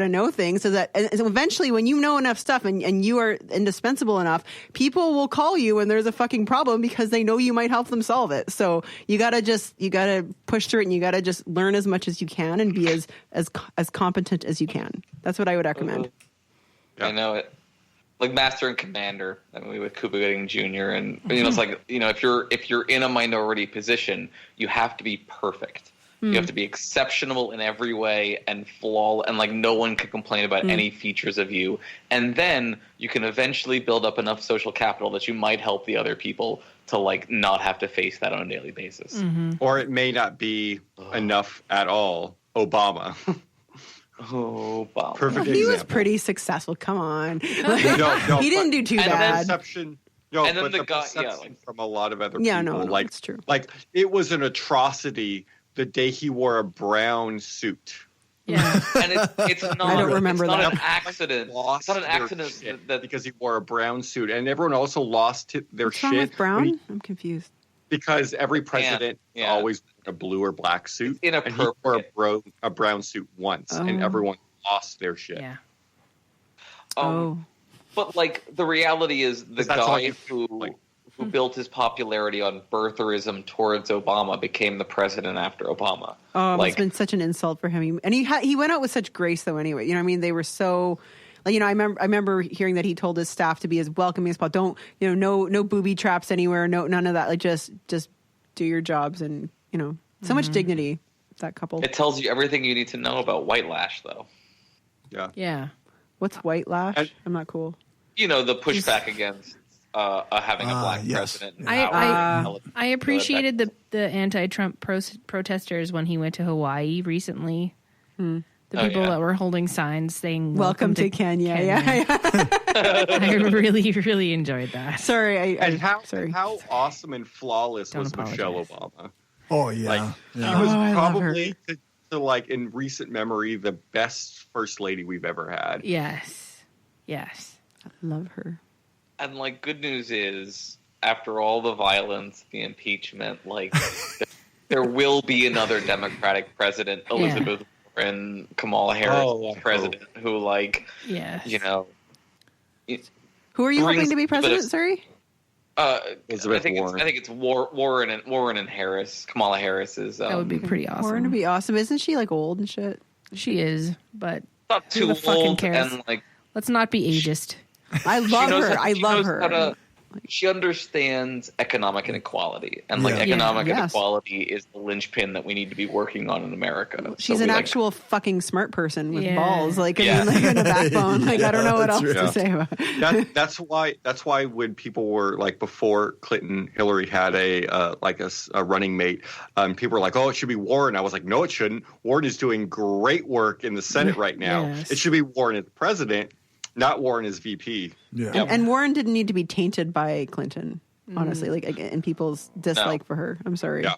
know things so that and eventually when you know enough stuff and you are indispensable enough, people will call you when there's a fucking problem because they know you might help them solve it. So you gotta push through it, and you gotta just learn as much as you can and be as competent as you can. That's what I would recommend. I know it. Like Master and Commander, that movie with Cuba Gooding Jr. And you know, it's like, you know, if you're in a minority position, you have to be perfect. You have to be exceptional in every way and flawless, and like no one can complain about any features of you. And then you can eventually build up enough social capital that you might help the other people to like not have to face that on a daily basis. Or it may not be enough at all. Obama. Obama. Perfect he example. was pretty successful. Come on. No, he didn't do too bad. Perception, and then but the guy, perception from a lot of other people. No, like, it's true. Like it was an atrocity the day he wore a brown suit. Yeah, and it's not. I don't remember it's not that. An accident. It's not an accident that because he wore a brown suit, and everyone also lost their What's shit. wrong with brown? I'm confused. Because every president always wore a blue or black suit, and he wore a brown suit once, and everyone lost their shit. Yeah. But like the reality is, the guy who built his popularity on birtherism towards Obama became the president after Obama. It's been such an insult for him. And he went out with such grace, though. Anyway, you know what I mean? They were so. Like, you know, I remember hearing that he told his staff to be as welcoming as possible. Don't, you know, no booby traps anywhere. No, none of that. Like, just do your jobs, and you know, so much dignity. That couple. It tells you everything you need to know about white lash, though. Yeah. Yeah. What's white lash? I'm not cool. You know, the pushback against having a black president. I appreciated the anti-Trump protesters when he went to Hawaii recently. The people that were holding signs saying "Welcome to Kenya." Yeah. I really, really enjoyed that. Sorry, how awesome and flawless was Michelle Obama? Oh yeah, like, she was probably to like in recent memory the best first lady we've ever had. Yes, I love her. And like, good news is, after all the violence, the impeachment, like there will be another Democratic president, Elizabeth Warren, Kamala Harris president, who you know. Who are you hoping to be president? Sorry. Elizabeth Warren. I think it's Warren and Harris. Kamala Harris is. That would be pretty awesome. Warren would be awesome. Isn't she like old and shit? She is, but not too old. And let's not be ageist. I love her. I love her. She understands economic inequality, and economic inequality is the linchpin that we need to be working on in America. She's an actual fucking smart person with balls, and a backbone. I don't know what else to say about it. That's why when people were before Clinton, Hillary had a running mate, people were like, "Oh, it should be Warren." I was like, "No, it shouldn't. Warren is doing great work in the Senate right now. Yes. It should be Warren as president." Not Warren as VP. Yeah. And Warren didn't need to be tainted by Clinton, honestly, in people's dislike for her. I'm sorry. Yeah.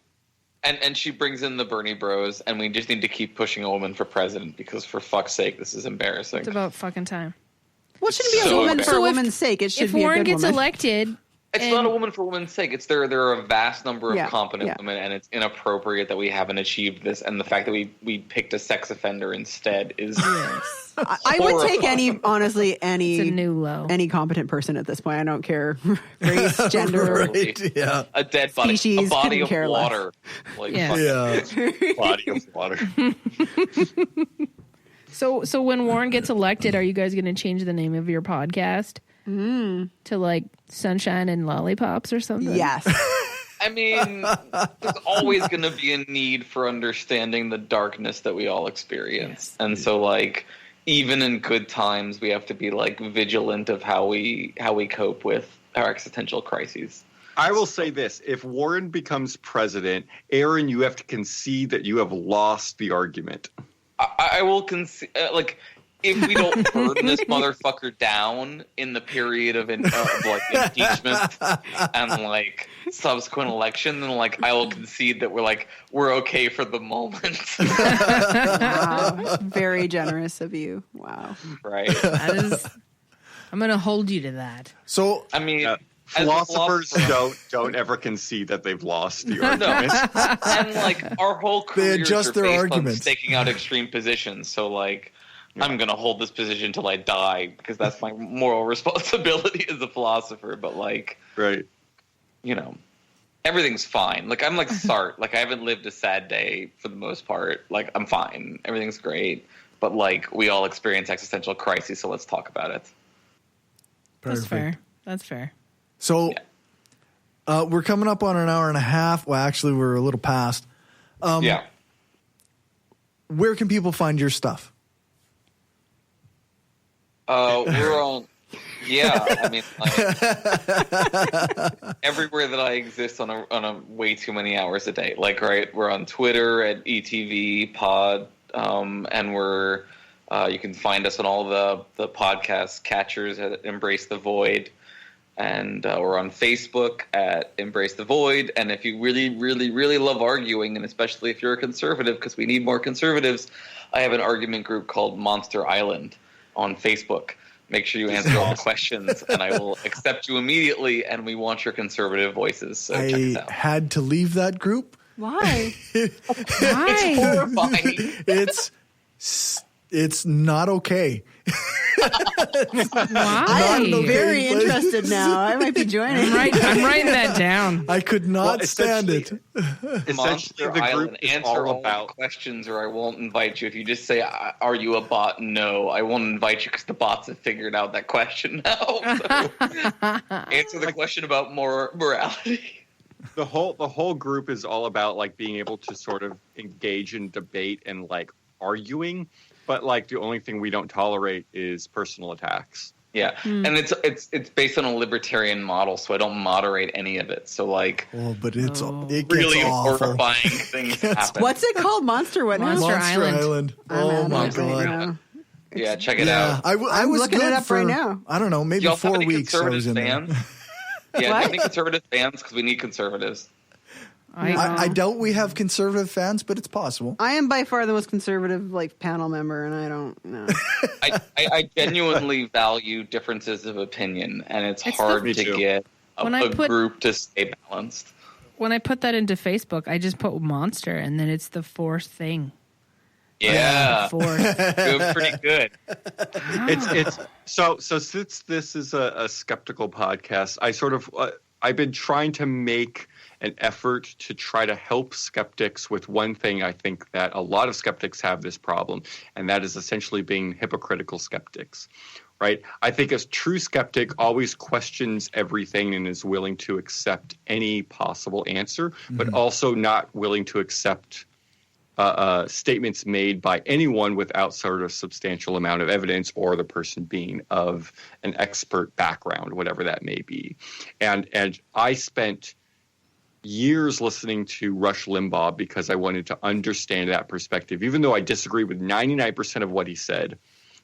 And she brings in the Bernie bros, and we just need to keep pushing a woman for president because, for fuck's sake, this is embarrassing. It's about fucking time. Well, it shouldn't be a woman for a woman's sake. It should be a good woman. If Warren gets elected... It's not a woman for a woman's sake. It's there are a vast number of competent women, and it's inappropriate that we haven't achieved this. And the fact that we picked a sex offender instead is I would take any new low. Any competent person at this point. I don't care race, gender, a dead body, species, a body of care water, body of water. So when Warren gets elected, are you guys going to change the name of your podcast? To Sunshine and Lollipops or something? Yes. I mean, there's always going to be a need for understanding the darkness that we all experience. Yes. And so, even in good times, we have to be, vigilant of how we cope with our existential crises. I will say this. If Warren becomes president, Aaron, you have to concede that you have lost the argument. I will concede, if we don't burn this motherfucker down in the period of impeachment and subsequent election, then I will concede that we're okay for the moment. Wow. Very generous of you. Wow. Right. I'm going to hold you to that. So I mean, philosophers don't ever concede that they've lost the argument. And our whole careers they adjust are their based arguments. on staking out extreme positions. So I'm going to hold this position till I die because that's my moral responsibility as a philosopher. But right, everything's fine. I'm Sartre. I haven't lived a sad day for the most part. I'm fine. Everything's great. But we all experience existential crises. So let's talk about it. Perfect. That's fair. So we're coming up on an hour and a half. Well, actually, we're a little past. Where can people find your stuff? We're on, I mean, everywhere that I exist on a way too many hours a day. We're on Twitter at ETV Pod, and we're you can find us on all the podcast catchers at Embrace the Void, and we're on Facebook at Embrace the Void. And if you really, really, really love arguing, and especially if you're a conservative, because we need more conservatives, I have an argument group called Monster Island on Facebook. Make sure you answer all the questions, and I will accept you immediately, and we want your conservative voices. So check us out. I had to leave that group. Why? It's horrifying. It's not okay. I'm very interested now. I might be joining. I'm writing that down. I could not stand it. Essentially, the group answer all about questions, or I won't invite you. If you just say, "Are you a bot?" No, I won't invite you because the bots have figured out that question now. So answer the question about morality. The whole group is all about being able to sort of engage in debate and arguing. But the only thing we don't tolerate is personal attacks. Yeah, and it's based on a libertarian model, so I don't moderate any of it. So but it gets really awful. horrifying things happen. What's it called? Monster Island. Oh my god! Yeah, check it out. I was looking it up right now. I don't know, maybe 4 weeks. I was in there. Yeah, I think conservative fans because we need conservatives. I doubt we have conservative fans, but it's possible. I am by far the most conservative panel member, and I don't know. I genuinely value differences of opinion, and it's hard to get a group to stay balanced. when I put that into Facebook, I just put monster, and then it's the fourth thing. Yeah, Fourth. pretty good. It's so since this is a skeptical podcast, I've been trying to make an effort to try to help skeptics with one thing. I think that a lot of skeptics have this problem, and that is essentially being hypocritical skeptics, right? I think a true skeptic always questions everything and is willing to accept any possible answer, but also not willing to accept statements made by anyone without sort of substantial amount of evidence or the person being of an expert background, whatever that may be. And I spent years listening to Rush Limbaugh because I wanted to understand that perspective. Even though I disagree with 99% of what he said,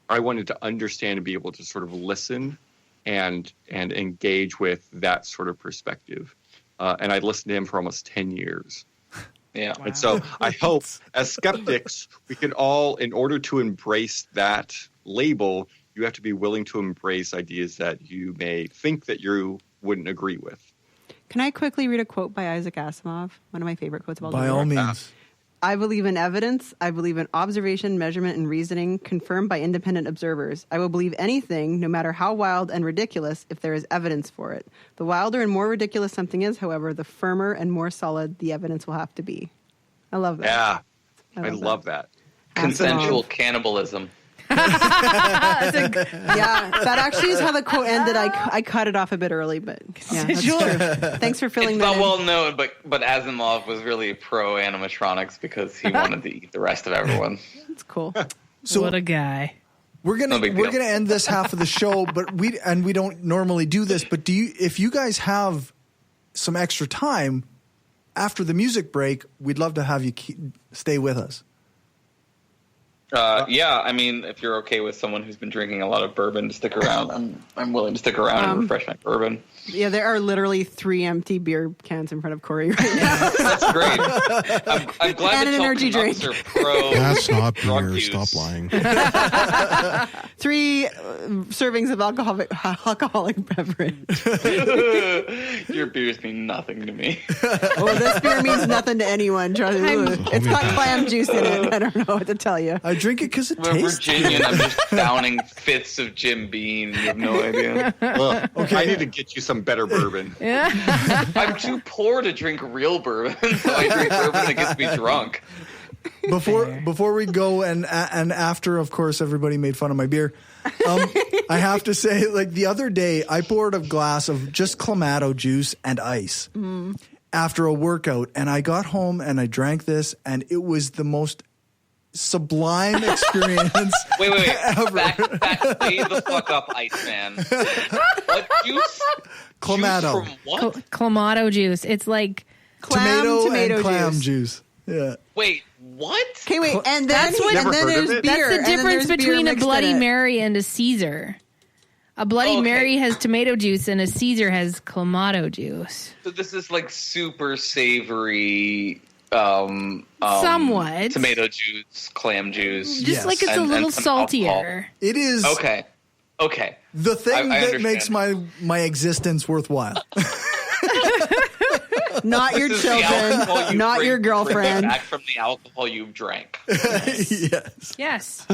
I wanted to understand and be able to sort of listen and engage with that sort of perspective. And I listened to him for almost 10 years. Yeah. Wow. And so I hope as skeptics, we can all, in order to embrace that label, you have to be willing to embrace ideas that you may think that you wouldn't agree with. Can I quickly read a quote by Isaac Asimov? One of my favorite quotes about By all means. I believe in evidence. I believe in observation, measurement, and reasoning confirmed by independent observers. I will believe anything, no matter how wild and ridiculous, if there is evidence for it. The wilder and more ridiculous something is, however, the firmer and more solid the evidence will have to be. I love that. Yeah, I love that. Consensual cannibalism. Yeah, that actually is how the quote ended. I cut it off a bit early, but yeah, that's true. Thanks for filling it's that not in. well known, but Asimov was really pro animatronics because he wanted to eat the rest of everyone. That's cool. So what a guy. We're gonna end this half of the show, but we don't normally do this. But if you guys have some extra time after the music break, we'd love to have you stay with us. Yeah, I mean, if you're okay with someone who's been drinking a lot of bourbon to stick around, I'm willing to stick around and refresh my bourbon. Yeah, there are literally 3 empty beer cans in front of Cory right now. That's great. I'm glad and to an energy drink. That's not beer. Stop lying. 3 servings of alcoholic beverage. Your beers mean nothing to me. Oh, this beer means nothing to anyone. Trust me. It's got clam juice in it. I don't know what to tell you. I drink it because it We're tastes Virginian. good. I'm just downing fits of Jim Beam. You have no idea. Well, okay. I need to get you some better bourbon. I'm too poor to drink real bourbon, so I drink bourbon that gets me drunk. Before we go and after, of course, everybody made fun of my beer. I have to say, like the other day, I poured a glass of just Clamato juice and ice after a workout, and I got home and I drank this, and it was the most sublime experience. Wait. Ever. Back way the fuck up, Iceman. What juice? Clamato. Juice from what? Clamato juice. It's like tomato and clam juice. juice. Yeah. Wait, what? Okay, wait, and then That's what- and then there's beer. that's the and then difference there's beer between a mixed in Bloody it. Mary and a Caesar. A Bloody Mary has tomato juice and a Caesar has Clamato juice. So this is like super savory. Somewhat. Tomato juice, clam juice. Just like it's a little some saltier. alcohol. It is Okay. the thing I that makes my existence worthwhile. Not your This is the alcohol children, you not drink your to bring it girlfriend. back from the alcohol you've drank. Yes. Yes.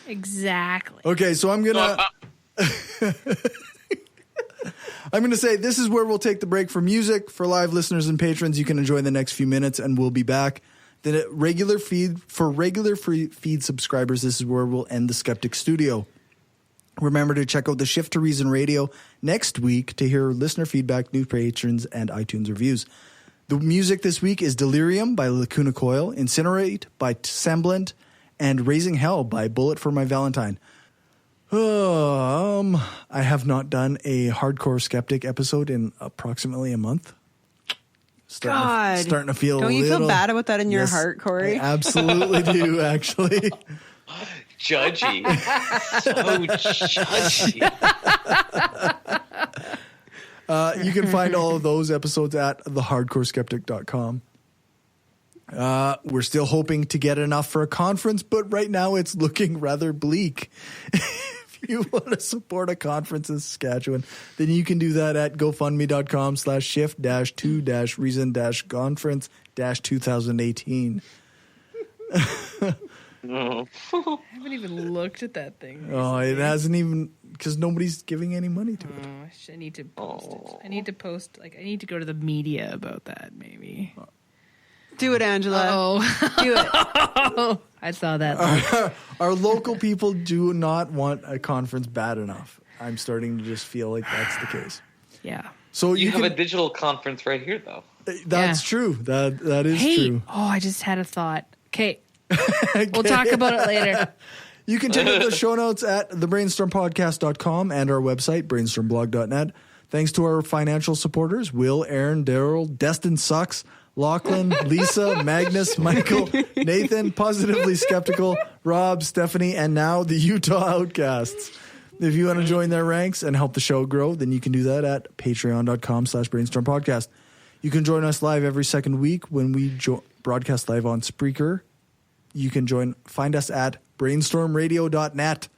Exactly. Okay, so I'm gonna say this is where we'll take the break for music. For live listeners and patrons, you can enjoy the next few minutes, and we'll be back. Then at regular feed subscribers, this is where we'll end the Skeptic Studio. Remember to check out the Shift to Reason Radio next week to hear listener feedback, new patrons, and iTunes reviews. The music this week is Delirium by Lacuna Coil, Incinerate by Semblant, and Raising Hell by Bullet for My Valentine. I have not done a Hardcore Skeptic episode in approximately a month. Starting to feel Don't a you little feel bad about that in your Yes, heart, Cory? I absolutely do, actually. Judgy. So judgy. You can find all of those episodes at thehardcoreskeptic.com. We're still hoping to get enough for a conference, but right now it's looking rather bleak. If If you want to support a conference in Saskatchewan, then you can do that at gofundme.com/shift-2-reason-conference-2018. I haven't even looked at that thing recently. Oh, it hasn't even, because nobody's giving any money to it. I need to post it. I need to post, I need to go to the media about that, maybe. Do it, Angela. Do it. I saw that. Our local people do not want a conference bad enough. I'm starting to just feel like that's the case. Yeah. So you have a digital conference right here, though. That's true. That is true. Oh, I just had a thought. Okay. We'll talk about it later. You can check out the show notes at thebrainstormpodcast.com and our website, brainstormblog.net. Thanks to our financial supporters, Will, Aaron, Daryl, Destin Sucks, Lachlan, Lisa, Magnus, Michael, Nathan, Positively Skeptical, Rob, Stephanie, and now the Utah Outcasts. If you want to join their ranks and help the show grow, then you can do that at patreon.com/brainstormpodcast. You can join us live every second week when we broadcast live on Spreaker. You can find us at brainstormradio.net.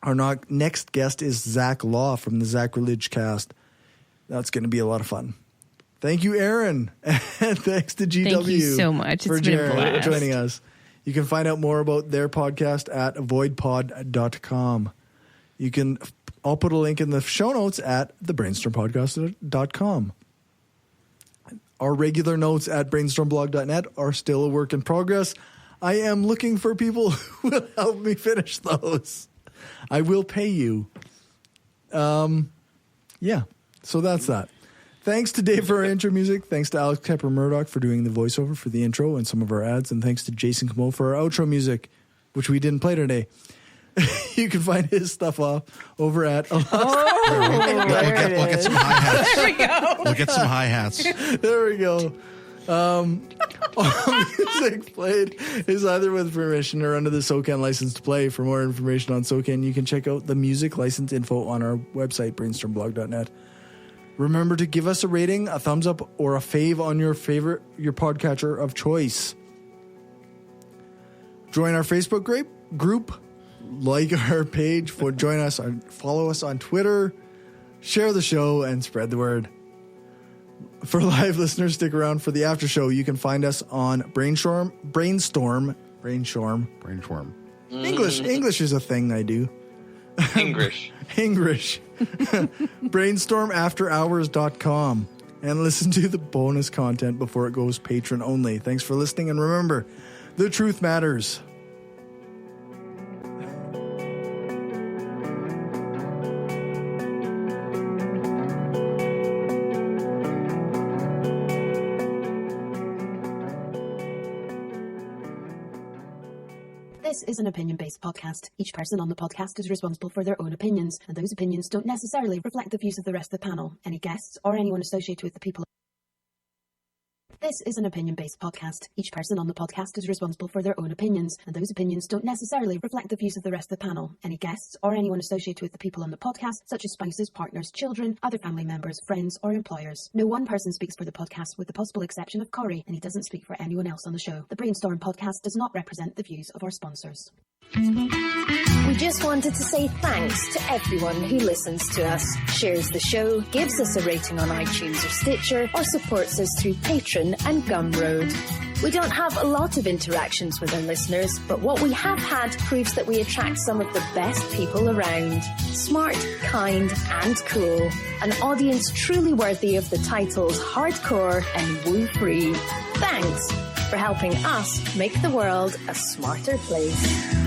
Our next guest is Zach Law from the Zach Religion Cast. That's going to be a lot of fun. Thank you, Aaron. And thanks to GW. Thank you so much. For It's been a blast. joining us. You can find out more about their podcast at avoidpod.com. I'll put a link in the show notes at thebrainstormpodcast.com. Our regular notes at brainstormblog.net are still a work in progress. I am looking for people who will help me finish those. I will pay you. Yeah, so that's that. Thanks to Dave for our intro music. Thanks to Alex Kepper-Murdoch for doing the voiceover for the intro and some of our ads. And thanks to Jason Camo for our outro music, which we didn't play today. You can find his stuff over at We'll get some hi-hats. There we go. We'll get some hi-hats. There we go. All music played is either with permission or under the SOCAN license to play. For more information on SOCAN, you can check out the music license info on our website, brainstormblog.net. Remember to give us a rating, a thumbs up, or a fave on your podcatcher of choice. Join our Facebook group, like our page, follow us on Twitter, share the show, and spread the word. For live listeners, stick around for the after show. You can find us on Brainstorm. English is a thing I do. English. Brainstormafterhours.com and listen to the bonus content before it goes patron only. Thanks for listening, and remember, the truth matters. This is an opinion-based podcast. Each person on the podcast is responsible for their own opinions, and those opinions don't necessarily reflect the views of the rest of the panel, any guests, or anyone associated with the people. This is an opinion-based podcast. Each person on the podcast is responsible for their own opinions, and those opinions don't necessarily reflect the views of the rest of the panel, any guests, or anyone associated with the people on the podcast, such as spouses, partners, children, other family members, friends, or employers. No one person speaks for the podcast with the possible exception of Cory, and he doesn't speak for anyone else on the show. The Brainstorm podcast does not represent the views of our sponsors. We just wanted to say thanks to everyone who listens to us, shares the show, gives us a rating on iTunes or Stitcher, or supports us through Patreon and Gumroad. We don't have a lot of interactions with our listeners, but what we have had proves that we attract some of the best people around. Smart, kind, and cool. An audience truly worthy of the titles hardcore and woo-free. Thanks for helping us make the world a smarter place.